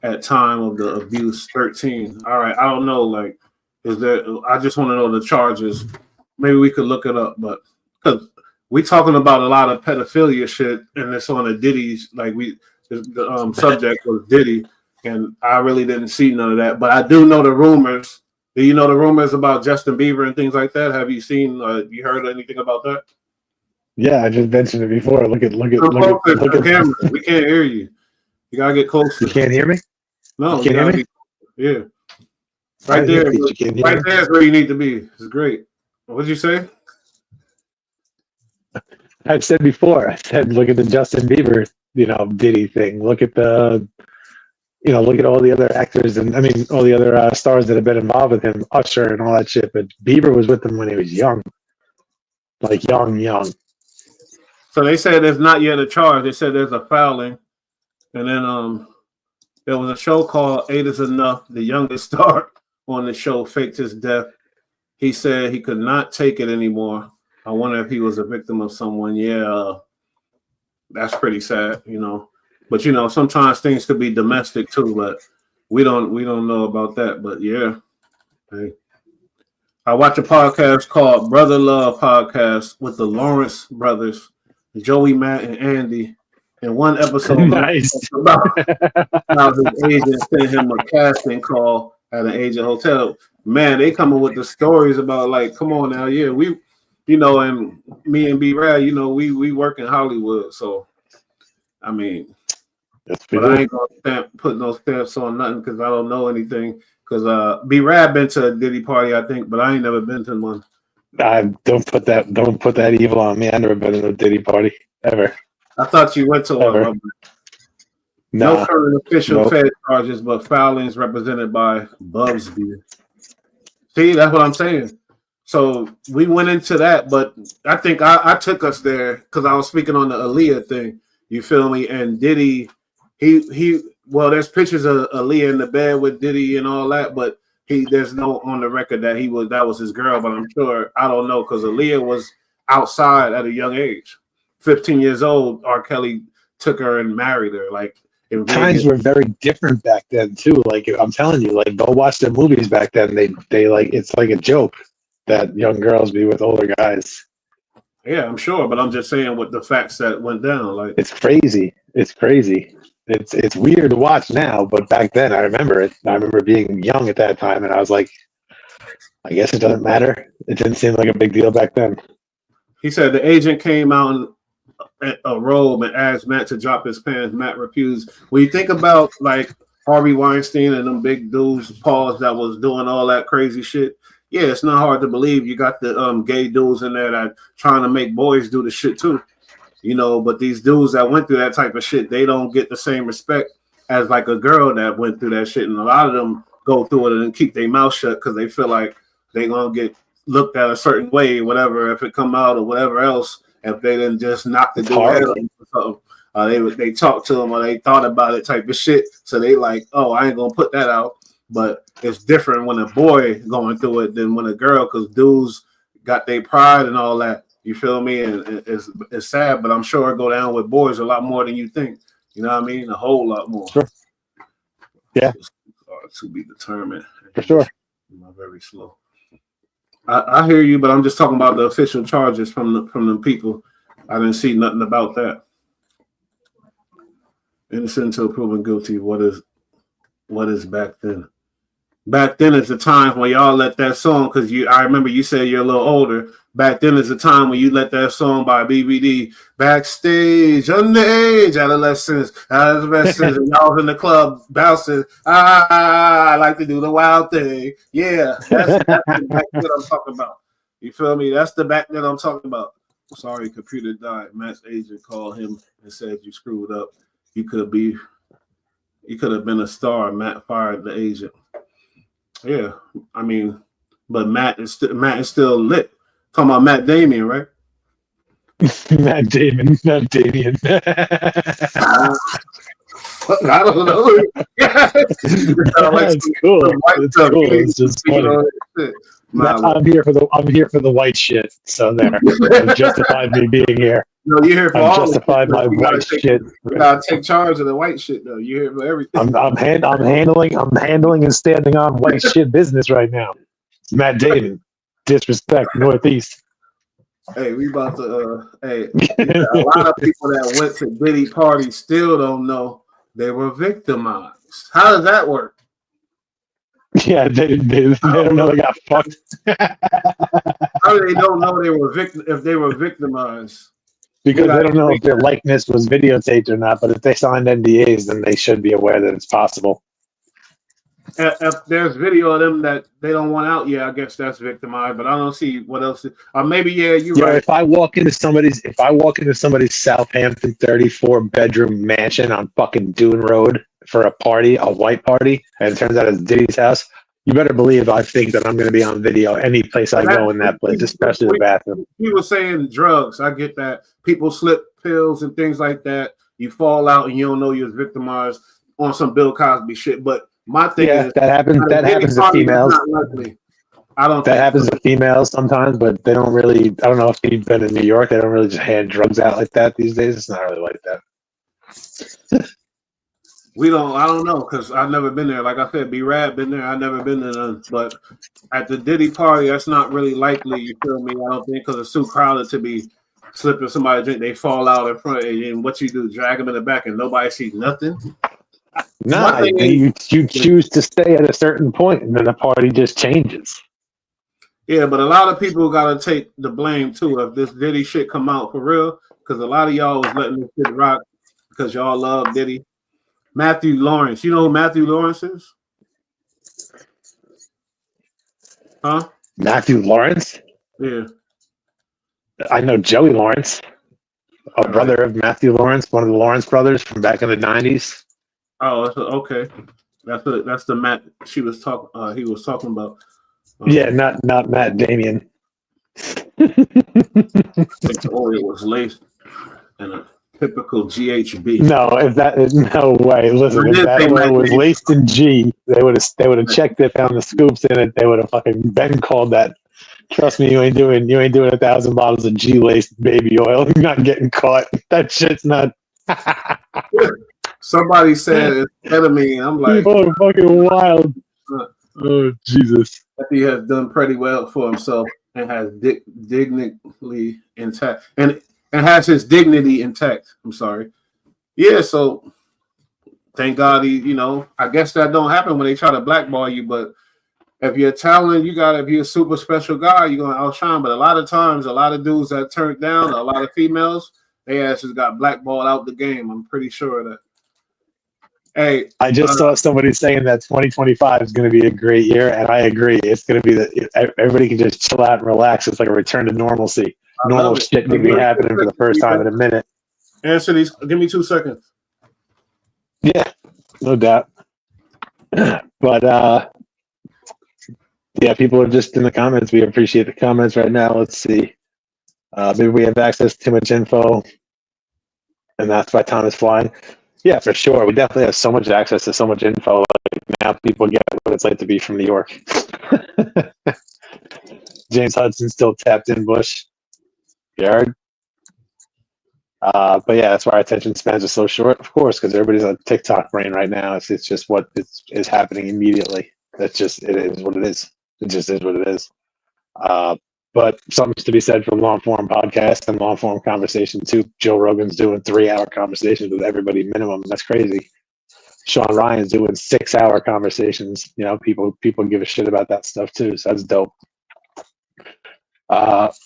at time of the abuse, 13." All right, I don't know. Like, is there? I just want to know the charges. Maybe we could look it up, but because we talking about a lot of pedophilia shit, and it's on the Diddy's. Like the subject was Diddy, and I really didn't see none of that. But I do know the rumors. Do you know the rumors about Justin Bieber and things like that? Have you seen? You heard anything about that? Yeah, I just mentioned it before. Look at the camera. We can't hear you. You gotta get closer. You can't hear me? No, you can't hear me? Yeah. Right there. Right there's where you need to be. It's great. What did you say? I've said before. I said, look at the Justin Bieber, Diddy thing. Look at look at all the other actors and all the other stars that have been involved with him, Usher and all that shit. But Bieber was with them when he was young, like young. So they said there's not yet a charge. They said there's a fouling, and then there was a show called Eight Is Enough. The youngest star on the show faked his death. He said he could not take it anymore. I wonder if he was a victim of someone. Yeah, that's pretty sad, But sometimes things could be domestic too, but we don't know about that. But yeah, hey. I watch a podcast called Brother Love Podcast with the Lawrence brothers, Joey, Matt, and Andy. And one episode nice. about how his agent sent him a casting call at an agent hotel. Man, they coming with the stories about like, come on now, yeah, we, and me and B Rad, we work in Hollywood, so I mean, but I ain't gonna put no stamps on nothing because I don't know anything. Because B Rad been to a Diddy party, I think, but I ain't never been to one. Don't put that evil on me. I never been to a Diddy party ever. I thought you went to one. No current official Fed charges, but foulings represented by Bubsby. See, that's what I'm saying. So we went into that, but I think I took us there because I was speaking on the Aaliyah thing. You feel me? And Diddy, well, there's pictures of Aaliyah in the bed with Diddy and all that, but there's no on the record that that was his girl. But I'm sure, I don't know, because Aaliyah was outside at a young age. 15 years old, R. Kelly took her and married her. Like, times were very different back then too. Like, I'm telling you, like, go watch the movies back then. They like, it's like a joke that young girls be with older guys. Yeah, I'm sure, but I'm just saying with the facts that went down. Like, it's crazy. It's weird to watch now, but back then I remember it. I remember being young at that time, and I was like, I guess it doesn't matter. It didn't seem like a big deal back then. He said the agent came out in a robe and asked Matt to drop his pants. Matt refused. When you think about like Harvey Weinstein and them big dudes, Pauls that was doing all that crazy shit, yeah, it's not hard to believe you got the gay dudes in there that trying to make boys do the shit too. But these dudes that went through that type of shit, they don't get the same respect as like a girl that went through that shit. And a lot of them go through it and keep their mouth shut because they feel like they're going to get looked at a certain way, whatever, if it come out or whatever else, if they didn't just knock the dude head or something. They talk to them or they thought about it type of shit. So they like, oh, I ain't going to put that out. But it's different when a boy going through it than when a girl, because dudes got their pride and all that. You feel me? And it's sad, but I'm sure it go down with boys a lot more than you think. You know what I mean? A whole lot more. Sure. Yeah. To be determined. For sure. I'm very slow. I hear you, but I'm just talking about the official charges from the people. I didn't see nothing about that. Innocent until proven guilty. What is back then? Back then is the time when y'all let that song, because I remember you said you're a little older. Back then is the time when you let that song by BBD, Backstage, Underage, Adolescents, and y'all was in the club bouncing. I like to do the wild thing. Yeah, that's the back that I'm talking about. You feel me? That's the back that I'm talking about. Sorry, computer died. Matt's agent called him and said you screwed up. You could have been a star. Matt fired the agent. Yeah, I mean, but Matt is still lit. Talking about Matt Damien, right? Matt Damien. I don't know. That's cool. It's just funny. I'm here for the white shit. So there, I'm justified me being here. No, you're here for I'm justified my white shit. You gotta take charge of the white shit, though. You're here for everything. I'm handling and standing on white shit business right now. Matt Damon, disrespect Northeast. Hey, we about to. A lot of people that went to Diddy parties still don't know they were victimized. How does that work? Yeah, they don't know they got fucked. How do they don't know they were if they were victimized? Because they don't know if their likeness was videotaped or not, but if they signed NDAs, then they should be aware that it's possible. If there's video of them that they don't want out, I guess that's victimized. But I don't see what else. Or maybe, you're right. If I walk into somebody's Southampton 34-bedroom mansion on fucking Dune Road for a party, a white party, and it turns out it's Diddy's house, you better believe I think that I'm going to be on video any place I go in that place, especially the bathroom. He was saying drugs. I get that. People slip pills and things like that. You fall out and you don't know you're victimized on some Bill Cosby shit. But my thing is that happens. That happens to females. I don't. That happens to females sometimes, but they don't really. I don't know if you've been in New York. They don't really just hand drugs out like that these days. It's not really like that. I don't know, because I've never been there. Like I said, B-Rad been there. I've never been to none. But at the Diddy party, that's not really likely, you feel me? I don't think, because it's too crowded to be slipping somebody a drink. They fall out in front, and what you do, drag them in the back, and nobody sees nothing? Nah, you choose to stay at a certain point, and then the party just changes. Yeah, but a lot of people got to take the blame, too, if this Diddy shit come out for real, because a lot of y'all was letting this shit rock because y'all love Diddy. Matthew Lawrence. You know who Matthew Lawrence is? Huh? Matthew Lawrence? Yeah. I know Joey Lawrence, a brother of Matthew Lawrence, one of the Lawrence brothers from back in the 90s. Oh, okay. That's the Matt he was talking about. Yeah, not Matt Damien. The oil was laced and a typical GHB. No way. Listen, if that oil was laced in G, they would have checked it, found the scoops in it. They would have fucking been called that. Trust me, you ain't doing 1,000 bottles of G laced baby oil. You're not getting caught. That shit's not. Somebody said it's ketamine. I'm like, people are fucking wild. Oh Jesus! He has done pretty well for himself and has dignity intact, and has his dignity intact. I'm sorry. Yeah, so thank God I guess that don't happen when they try to blackball you, but if you're talent, if you're a super special guy, you're gonna outshine. But a lot of times, a lot of dudes that turned down, a lot of females, they asses got blackballed out the game. I'm pretty sure of that. Hey, I just saw somebody saying that 2025 is going to be a great year, and I agree. It's going to be everybody can just chill out and relax. It's like a return to normalcy. Normal shit can be happening for the first time in a minute. Answer these. Give me 2 seconds. Yeah, no doubt. But yeah, people are just in the comments. We appreciate the comments right now. Let's see. Maybe we have access to too much info, and that's why time is flying. Yeah, for sure. We definitely have so much access to so much info. Like now people get what it's like to be from New York. James Hudson still tapped in Bush. You heard? But yeah, that's why our attention spans are so short, of course, because everybody's on TikTok brain right now. It's just what is happening immediately. It is what it is. It just is what it is. But something's to be said for long-form podcast and long-form conversation too. Joe Rogan's doing 3-hour conversations with everybody minimum. That's crazy. Sean Ryan's doing 6-hour conversations. People give a shit about that stuff too. So that's dope. Let's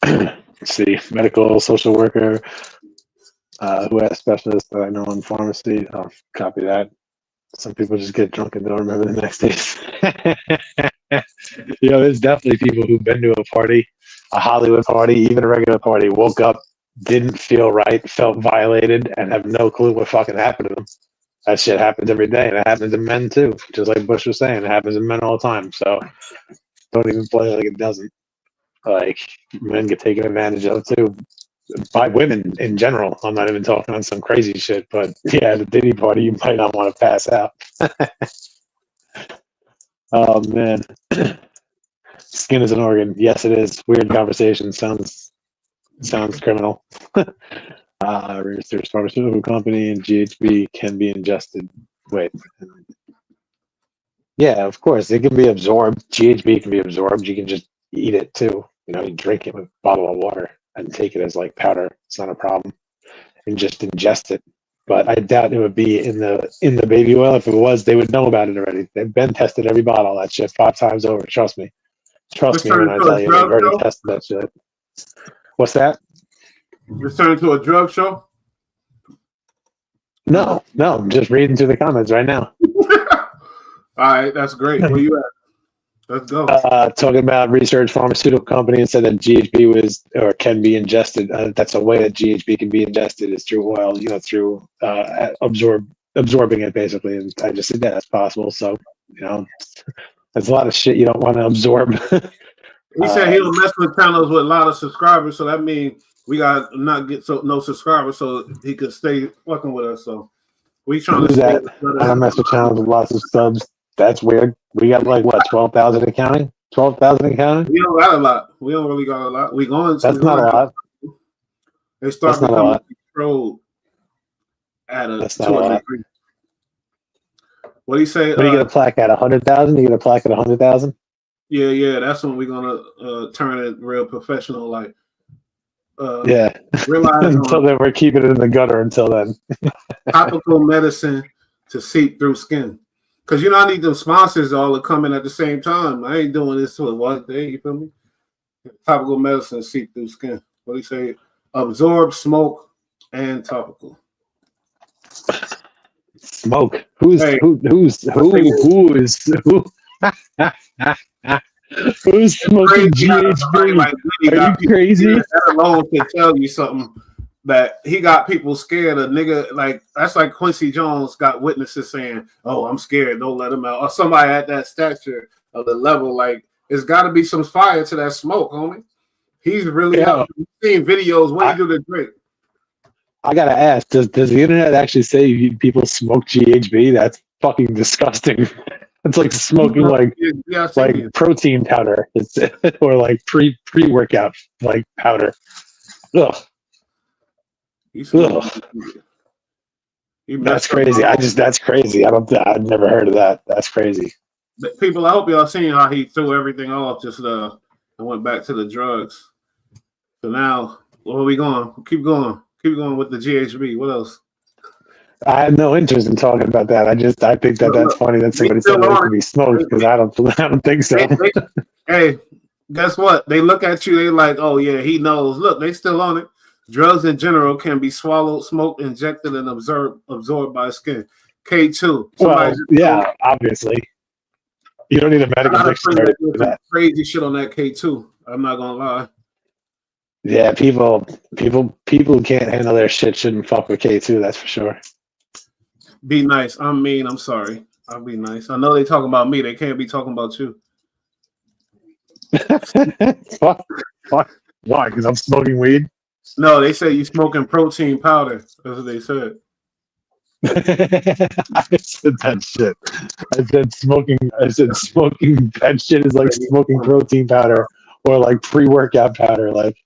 see, medical social worker, who has specialists that I know in pharmacy. Oh, copy that. Some people just get drunk and don't remember the next days. There's definitely people who've been to a party, a Hollywood party, even a regular party, woke up, didn't feel right, felt violated, and have no clue what fucking happened to them. That shit happens every day, and it happens to men too. Just like Bush was saying, it happens to men all the time. So don't even play like it doesn't. Like, men get taken advantage of too by women in general. I'm not even talking on some crazy shit, but yeah, the Diddy party, you might not want to pass out. Oh man. Skin is an organ. Yes, it is. Weird conversation. Sounds criminal. Research pharmaceutical company and GHB can be ingested. Wait. Yeah, of course. It can be absorbed. GHB can be absorbed. You can just eat it too. You drink it with a bottle of water and take it as like powder. It's not a problem. And just ingest it. But I doubt it would be in the baby oil. If it was, they would know about it already. They've been tested every bottle of that shit 5 times over. Trust me. Trust me when I tell you they've already tested that shit. What's that? Return to a drug show? No, I'm just reading through the comments right now. All right, that's great. Where you at? Let's go. Talking about research pharmaceutical company and said that GHB was or can be ingested. That's a way that GHB can be ingested is through oil, through absorbing it basically. And I just said that's possible. So, there's a lot of shit you don't want to absorb. He said he don't mess with channels with a lot of subscribers, so that means we got not get no subscribers, so he could stay fucking with us. So we trying to that. I don't mess with channels with lots of subs. That's weird. We got like what 12,000 accounting. 12,000 accounting. We don't got a lot. We don't really got a lot. We going. That's not a lot. They start becoming controlled at a 2 or 3. What do you say? What do you get a plaque at 100,000? You get a plaque at 100,000? Yeah. That's when we're gonna turn it real professional, like. Yeah. Until then, we're keeping it in the gutter. Until then. Topical medicine to seep through skin, because I need them sponsors all to come in at the same time. I ain't doing this for one day. You feel me? Topical medicine to seep through skin. What do you say? Absorb, smoke, and topical. Smoke. Who's smoking GHB? Like, are you crazy? That alone can tell you something that he got people scared. A nigga like that's like Quincy Jones got witnesses saying, "Oh, I'm scared. Don't let him out." Or somebody at that stature of the level, like it's got to be some fire to that smoke, homie. He's really out. You've seen videos when he do the drink. I gotta ask: Does the internet actually say people smoke GHB? That's fucking disgusting. It's like smoking like protein powder, or like pre-workout like powder. Ugh. That's crazy. That's crazy. I've never heard of that. That's crazy. People, I hope y'all seen how he threw everything off. Just and went back to the drugs. So now, where are we going? Keep going with the GHB. What else? I have no interest in talking about that. I think that's funny that somebody said that it can be smoked because I don't think so. Hey, guess what? They look at you. They like, oh yeah, he knows. Look, they still on it. Drugs in general can be swallowed, smoked, injected, and absorbed by skin. K2. Well, yeah, obviously. You don't need a medical dictionary for that. Crazy shit on that K2. I'm not gonna lie. Yeah, people who can't handle their shit shouldn't fuck with K2. That's for sure. Be nice. I'm mean. I'm sorry. I'll be nice. I know they talking about me. They can't be talking about you. Why? Because I'm smoking weed? No, they say you smoking protein powder. That's what they said. I said that shit. I said smoking that shit is like smoking protein powder or like pre-workout powder. Like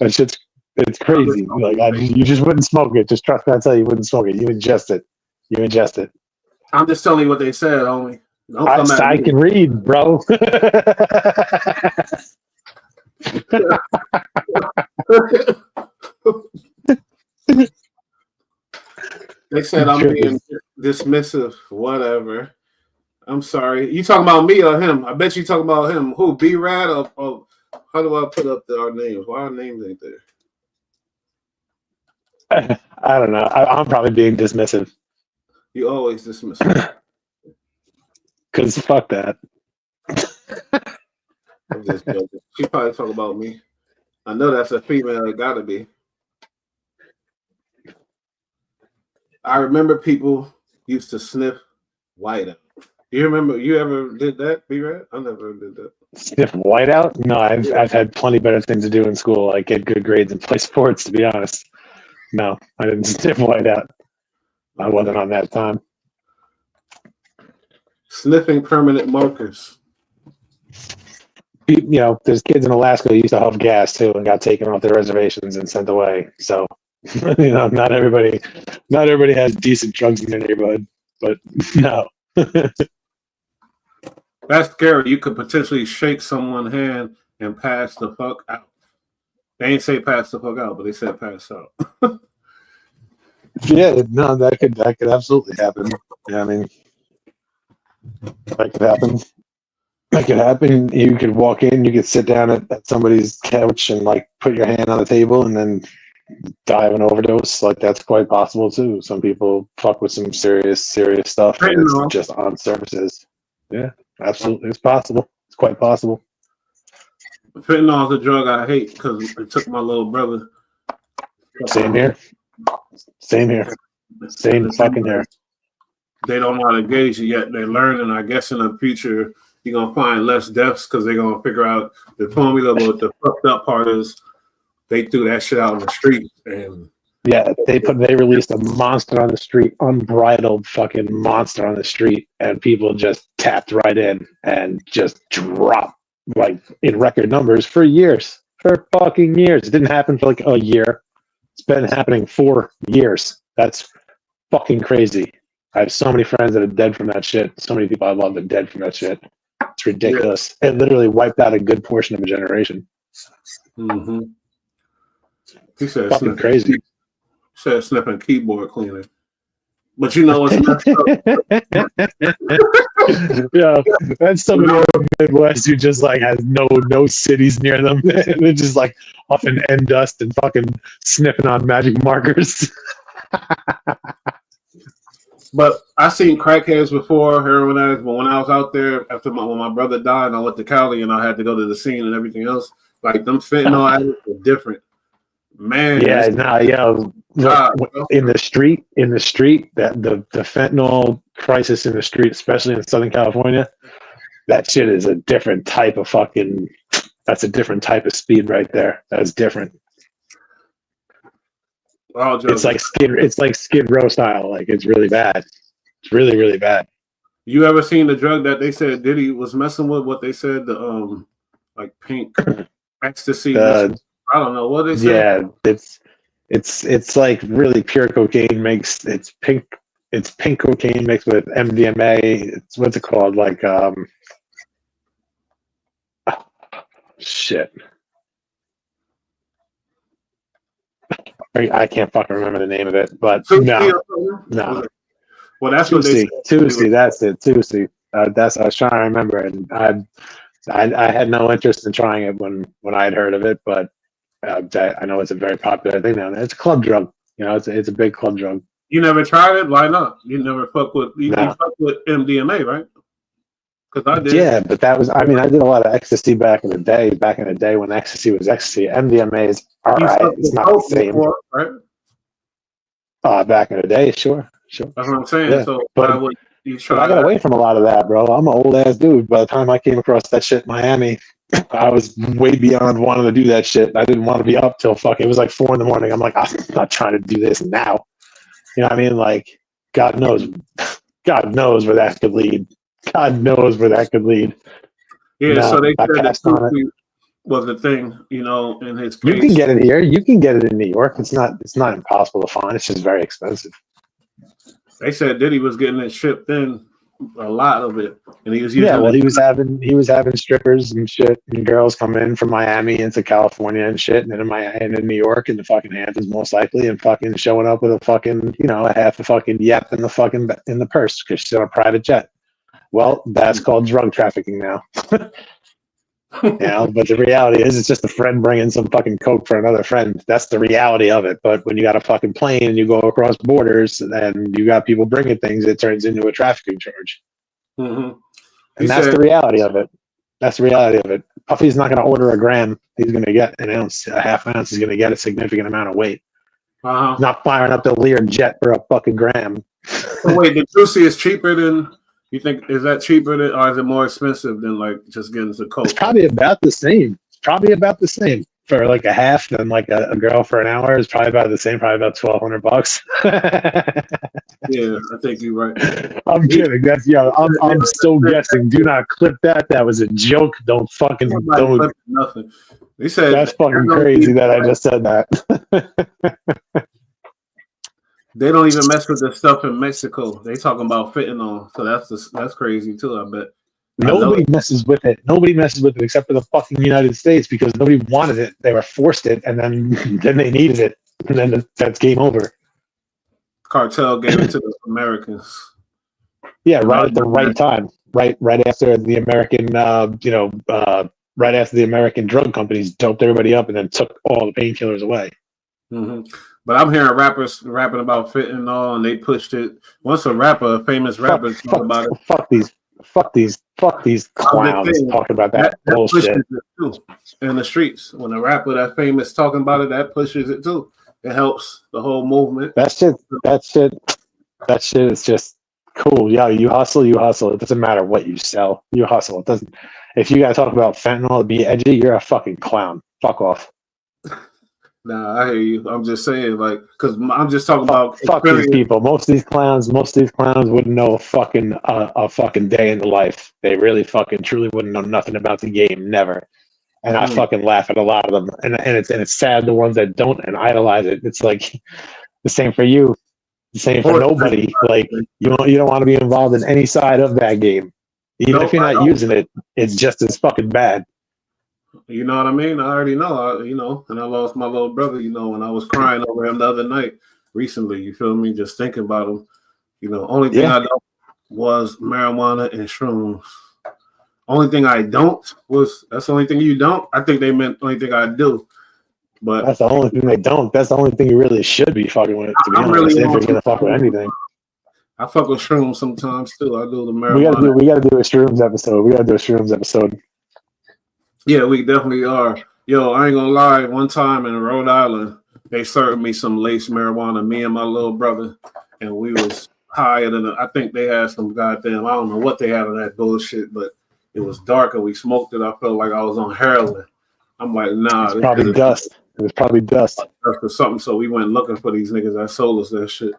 that shit's it's crazy. Like you just wouldn't smoke it. Just trust me, I tell you wouldn't smoke it. You ingest it. I'm just telling you what they said, homie. I can read, bro. They said I'm being dismissive. Whatever. I'm sorry. You talking about me or him? I bet you talking about him. Who? B-Rad or how do I put up our names? Why our names ain't there? I don't know. I'm probably being dismissive. You always dismissive. Because fuck that. I'm just joking. She probably talk about me. I know that's a female. It gotta be. I remember people used to sniff whiteout. You remember? You ever did that, B-Rad? I never did that. Sniff whiteout? No, I've had plenty better things to do in school, like get good grades and play sports. To be honest, no, I didn't sniff whiteout. I wasn't on that time. Sniffing permanent markers. There's kids in Alaska who used to huff gas too and got taken off their reservations and sent away. So, not everybody has decent drugs in their neighborhood, but no. That's scary. You could potentially shake someone's hand and pass the fuck out. They ain't say pass the fuck out, but they said pass out. Yeah, no, that could absolutely happen. Yeah, I mean, that could happen. That could happen. You could walk in, you could sit down at somebody's couch and like put your hand on the table and then die of an overdose. Like that's quite possible too. Some people fuck with some serious stuff, and it's just on surfaces. Yeah, absolutely, it's possible. It's quite possible. Fentanyl is a drug I hate because it took my little brother. Same here. Same here. Same fucking here. They don't know how to gauge it yet. They're learning. I guess in the future, you're going to find less deaths because they're going to figure out the formula. But the fucked up part is they threw that shit out in the street. And yeah, they released a monster on the street, unbridled fucking monster on the street, and people just tapped right in and just dropped like in record numbers for years. For fucking years. It didn't happen for like a year. It's been happening for years. That's fucking crazy. I have so many friends that are dead from that shit. So many people I love that are dead from that shit. It's ridiculous. Yeah. It literally wiped out a good portion of a generation. Mm-hmm. He said fucking crazy. He said sniffing keyboard cleaner. But you know what's messed up? Yeah, that's some of the Midwest who just like has no cities near them. They're just like off in end dust and fucking sniffing on magic markers. But I seen crackheads before, heroin addicts, but when I was out there after when my brother died, I went to Cali and I had to go to the scene and everything else. Like them fentanyl addicts are different. Man, yeah, in the street, that the fentanyl crisis in the street, especially in Southern California, that shit is a different type of that's a different type of speed right there. That's different. It's like Skid Row style. Like it's really bad. It's really, really bad. You ever seen the drug that they said Diddy was messing with? What they said, the like pink ecstasy. I don't know what they said. Yeah, it's like really pure cocaine it's pink cocaine mixed with MDMA. What's it called? Like shit. I can't fucking remember the name of it, but no. Well, that's what they said. Tuesday, that's it. Tuesday. That's I was trying to remember, and I had no interest in trying it when I had heard of it, but I know it's a very popular thing now. It's a club drug. You know, it's a big club drug. You never tried it? Why not? You never fuck with you fuck with MDMA, right? Because I did. Yeah, but that was I did a lot of ecstasy back in the day. Back in the day when ecstasy was ecstasy, MDMA is all right. It's not the same. Before, right? Back in the day, sure. That's what I'm saying. Yeah. So but I got away from a lot of that, bro. I'm an old ass dude. By the time I came across that shit in Miami, I was way beyond wanting to do that shit. I didn't want to be up till it was like 4 a.m. I'm like, I'm not trying to do this now. You know what I mean? Like, God knows where that could lead. God knows where that could lead. Yeah, so they said that was the thing, you know, in his case. You can get it here. You can get it in New York. It's not impossible to find. It's just very expensive. They said Diddy was getting it shipped in, a lot of it, and he was using. Yeah, well, he was having strippers and shit, and girls come in from Miami into California and shit, and then in New York and the fucking Hamptons most likely, and fucking showing up with a fucking a half a fucking yep in the purse because she's on a private jet. Well, that's called drug trafficking now. But the reality is it's just a friend bringing some fucking coke for another friend. That's the reality of it. But when you got a fucking plane and you go across borders and you got people bringing things, it turns into a trafficking charge. Mm-hmm. And that's the reality of it. That's the reality of it. Puffy's not going to order a gram. He's going to get an ounce, a half ounce. He's going to get a significant amount of weight. Not firing up the Lear jet for a fucking gram. So wait, the Juicy is cheaper than... You think, is that cheaper than, or is it more expensive than like just getting some coke? It's probably about the same. For like a half, than like a girl for an hour is probably about the same. Probably about $1,200. Yeah, I think you're right. I'm kidding. That's I'm still guessing. Do not clip that. That was a joke. Don't. Nothing. They said that's fucking crazy that I just said that. They don't even mess with the stuff in Mexico. They talking about fentanyl, so that's crazy too. I bet nobody messes with it. Nobody messes with it except for the fucking United States because nobody wanted it. They were forced it, and then they needed it, and then that's game over. Cartel gave it to the Americans. Yeah, right at the right time. Right after the American, right after the American drug companies doped everybody up and then took all the painkillers away. hmm But I'm hearing rappers rapping about fentanyl, and they pushed it. Once a famous rapper, talked about it. Fuck these I'm just clowns saying talking about that that pushes bullshit. it too in the streets. When a rapper that famous talking about it, that pushes it too. It helps the whole movement. That shit is just cool. Yeah, you hustle. It doesn't matter what you sell. You hustle. It doesn't. If you gotta talk about fentanyl to be edgy, you're a fucking clown. Fuck off. Nah, I hear you. I'm just saying, like, because I'm just talking about Fuck these people. Most of these clowns wouldn't know a fucking day in the life. They really fucking truly wouldn't know nothing about the game. Never. And I fucking laugh at a lot of them. And it's sad the ones that don't and idolize it. It's like the same for you. The same for nobody. Like you don't want to be involved in any side of that game. Even if you're not using it, it's just as fucking bad. You know what I mean? I already know. And I lost my little brother, when I was crying over him the other night recently, you feel me? Just thinking about him. Only thing I know was marijuana and shrooms. Only thing I don't that's the only thing you don't. I think they meant the only thing I do. But that's the only thing they don't. That's the only thing you really should be fucking with, to be honest, if you're gonna fuck with anything. I fuck with shrooms sometimes too. I do the marijuana. We gotta do a shrooms episode. Yeah, we definitely are. Yo, I ain't gonna lie. One time in Rhode Island, they served me some lace marijuana, me and my little brother, and we was higher than I think they had some goddamn, I don't know what they had in that bullshit, but it was dark and we smoked it. I felt like I was on heroin. I'm like, nah. It's probably dust. It was probably dust. Or something. So we went looking for these niggas that sold us that shit.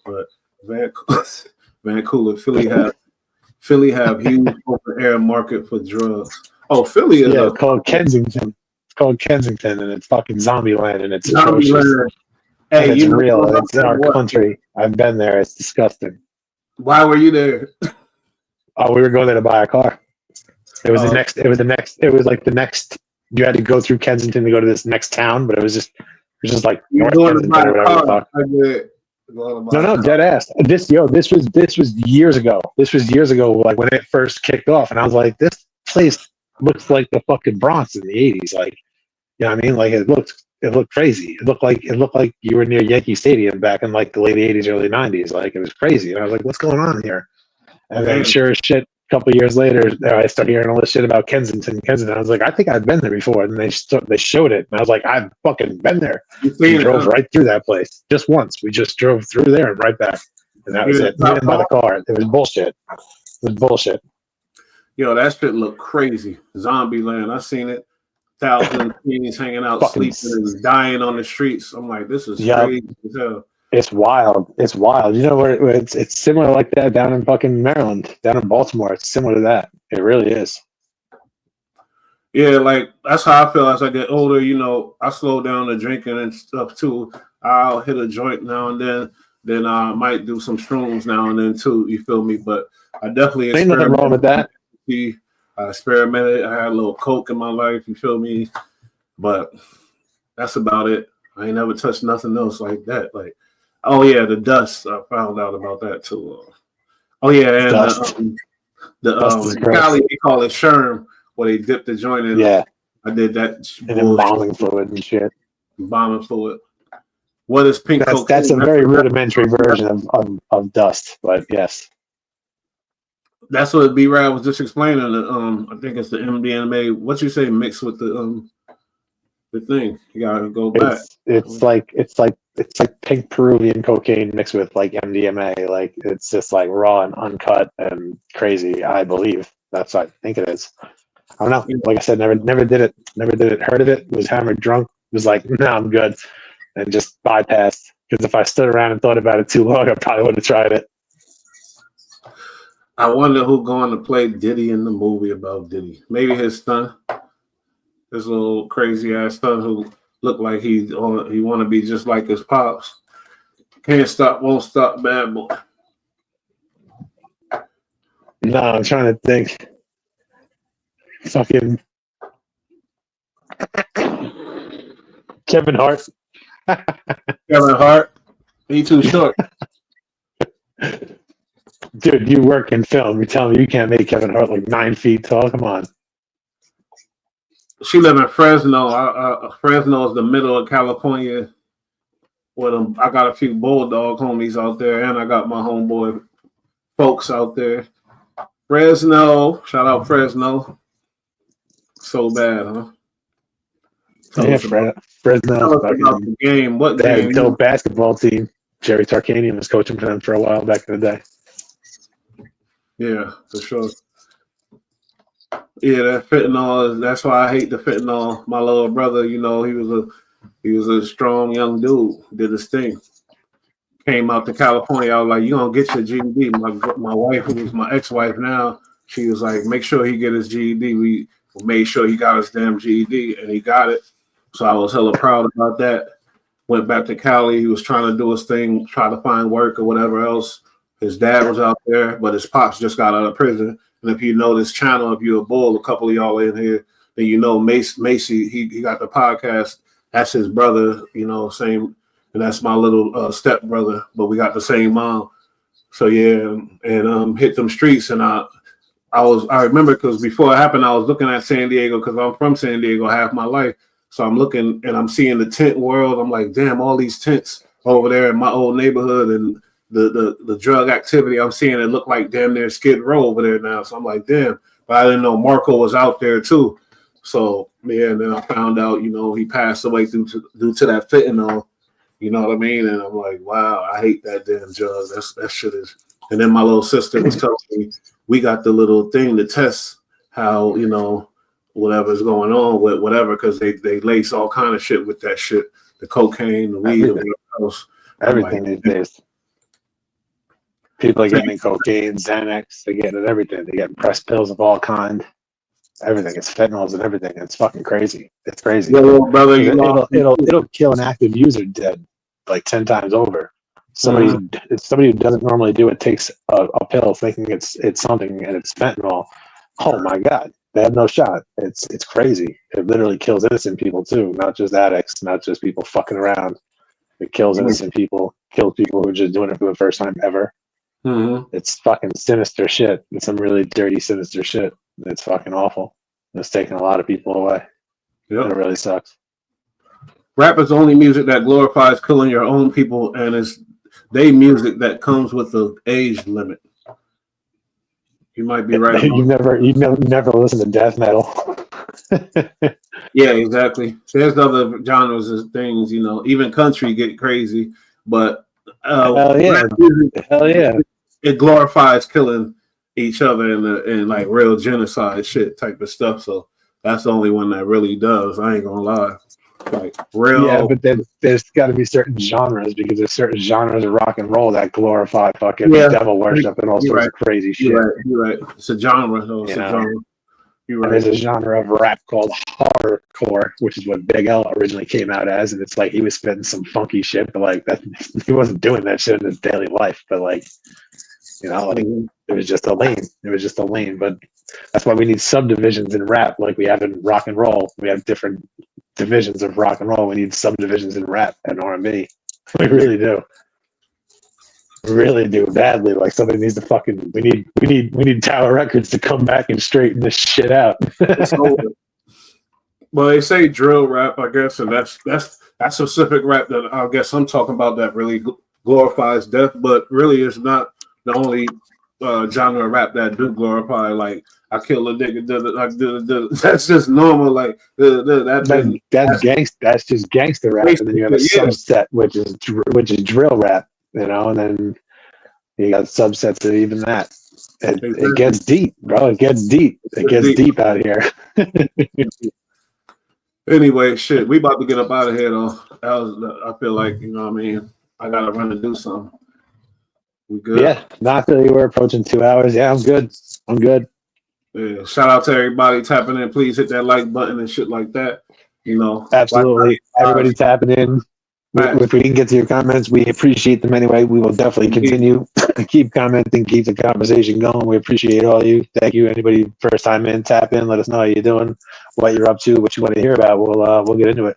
But Vancouver, Philly have huge open air market for drugs. Oh, Philly is it's called Kensington. It's called Kensington, and it's fucking Zombieland, and it's atrocious. Hey, it's real. It's in our country. I've been there. It's disgusting. Why were you there? Oh, we were going there to buy a car. It was the next. You had to go through Kensington to go to this next town, but it was just like North Kensington or whatever the fuck. No, dead ass. This was years ago. This was years ago, like when it first kicked off, and I was like, this place looks like the fucking Bronx in the 80s. Like, you know what I mean? Like it looked crazy. It looked like you were near Yankee Stadium back in like the late 80s, early 90s. Like it was crazy. And I was like, what's going on here? And then sure as shit, a couple of years later, I started hearing all this shit about Kensington. I was like, I think I've been there before. And they showed it. And I was like, I've fucking been there. We drove right through that place just once. We just drove through there and right back. And that was it. We didn't buy the car. It was bullshit. Yo, that shit looked crazy. Zombieland. I seen it. Thousands of teens hanging out, sleeping and dying on the streets. I'm like, this is crazy as hell. It's wild. You know where it's similar like that down in fucking Maryland, down in Baltimore. It's similar to that. It really is. Yeah, like that's how I feel as I get older. I slow down the drinking and stuff too. I'll hit a joint now and then I might do some shrooms now and then too. You feel me? But I definitely ain't nothing wrong with that. I experimented. I had a little coke in my life. You feel me? But that's about it. I ain't never touched nothing else like that. Like, oh yeah, the dust. I found out about that too. Oh yeah, and the Cali, they call it Sherm, where they dip the joint in. Yeah, I did that. And embalming fluid and shit. Embalming fluid. What is pink cocaine? That's a very rudimentary version of dust, but yes. That's what B-Rad was just explaining. I think it's the MDMA. What you say mixed with the thing? You gotta go back. It's like pink Peruvian cocaine mixed with like MDMA. Like it's just like raw and uncut and crazy. I believe that's what I think it is. I don't know. Like I said, never did it. Heard of it. Was hammered, drunk. Was like, no, I'm good, and just bypassed. Because if I stood around and thought about it too long, I probably would have tried it. I wonder who's going to play Diddy in the movie about Diddy. Maybe his son, his little crazy ass son who looked like he want to be just like his pops. Can't stop, won't stop, bad boy. No, I'm trying to think. Fucking Kevin Hart. Kevin Hart. He too short. Dude, you work in film. You're telling me you can't make Kevin Hart like 9 feet tall? Come on. She live in Fresno. Fresno is the middle of California. with them. I got a few Bulldog homies out there, and I got my homeboy folks out there. Fresno, shout out Fresno. So bad, huh? Yeah, Fresno. About the game. What they game? had a dope basketball team. Jerry Tarkanian was coaching for them for a while back in the day. Yeah, for sure. Yeah, that fentanyl. That's why I hate the fentanyl. My little brother, you know, he was a strong young dude. Did his thing. Came out to California. I was like, "You gonna get your GED?" My wife, who was my ex-wife now, she was like, "Make sure he get his GED." We made sure he got his damn GED, and he got it. So I was hella proud about that. Went back to Cali. He was trying to do his thing, try to find work or whatever else. His dad was out there, but his pops just got out of prison. And if you know this channel, if you're a bull, a couple of y'all in here, then you know Macy, he got the podcast. That's his brother, you know, same. And that's my little step brother, but we got the same mom. So yeah, and hit them streets. And I remember because before it happened, I was looking at San Diego because I'm from San Diego half my life. So I'm looking and I'm seeing the tent world. I'm like, damn, all these tents over there in my old neighborhood and the drug activity. I'm seeing it look like damn near Skid Row over there now. So I'm like, damn. But I didn't know Marco was out there too. So yeah, and then I found out, you know, he passed away due to that fentanyl. You know what I mean? And I'm like, wow, I hate that damn drug. That shit is. And then my little sister was telling me we got the little thing to test how, you know, whatever's going on with whatever, because they lace all kind of shit with that shit, the cocaine, the weed, or whatever else. Everything these days. People are getting cocaine, Xanax, they're getting everything. They're getting pressed pills of all kind. Everything. It's fentanyls and everything. It's fucking crazy. It's crazy. Yeah, well, brother, it'll kill an active user dead like 10 times over. Somebody who doesn't normally do it takes a pill thinking it's something and it's fentanyl. Oh my god, they have no shot. It's crazy. It literally kills innocent people too, not just addicts, not just people fucking around. It kills innocent people, kills people who are just doing it for the first time ever. Mm-hmm. It's fucking sinister shit. It's some really dirty, sinister shit. It's fucking awful. It's taking a lot of people away. Yep. It really sucks. Rap is only music that glorifies killing your own people, and it's they music that comes with the age limit. You might be right. You never listen to death metal. Yeah, exactly. There's other genres and things, you know. Even country get crazy, but hell yeah, it glorifies killing each other and like real genocide shit type of stuff. So that's the only one that really does. I ain't gonna lie. Like real. Yeah, but there's got to be certain genres because there's certain genres of rock and roll that glorify fucking devil worship and all sorts of crazy shit. You're right. It's a genre, though. It's a genre. You're right. There's a genre of rap called horrorcore, which is what Big L originally came out as, and it's like he was spitting some funky shit, but like that he wasn't doing that shit in his daily life. But like, you know, like it was just a lane. It was just a lane. But that's why we need subdivisions in rap, like we have in rock and roll. We have different divisions of rock and roll. We need subdivisions in rap and R&B. We really do. We really do badly. Like somebody needs to fucking. We need Tower Records to come back and straighten this shit out. Well, they say drill rap, I guess, and that's specific rap that I guess I'm talking about that really glorifies death, but really it's not the only genre of rap that do glorify. Like I kill a nigga, that's just normal. Like that's just gangster rap, and then you have a subset which is drill rap, you know, and then you got subsets of even that. It gets deep, bro. It gets deep. It gets deep out here. Anyway, shit, we about to get up out of here though. I feel like, you know what I mean, I gotta run and do something. We good? Yeah, not really. We're approaching 2 hours. Yeah, I'm good. Yeah, shout out to everybody tapping in. Please hit that like button and shit like that. You know, absolutely. Everybody tapping in. If we didn't get to your comments, we appreciate them anyway. We will definitely continue. Keep commenting, keep the conversation going. We appreciate all you. Thank you. Anybody first time in, tap in. Let us know how you're doing, what you're up to, what you want to hear about. We'll get into it.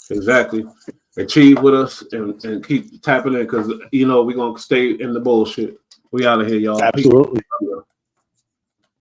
Exactly. Achieve with us and keep tapping in because you know we're gonna stay in the bullshit. We out of here, y'all. Absolutely.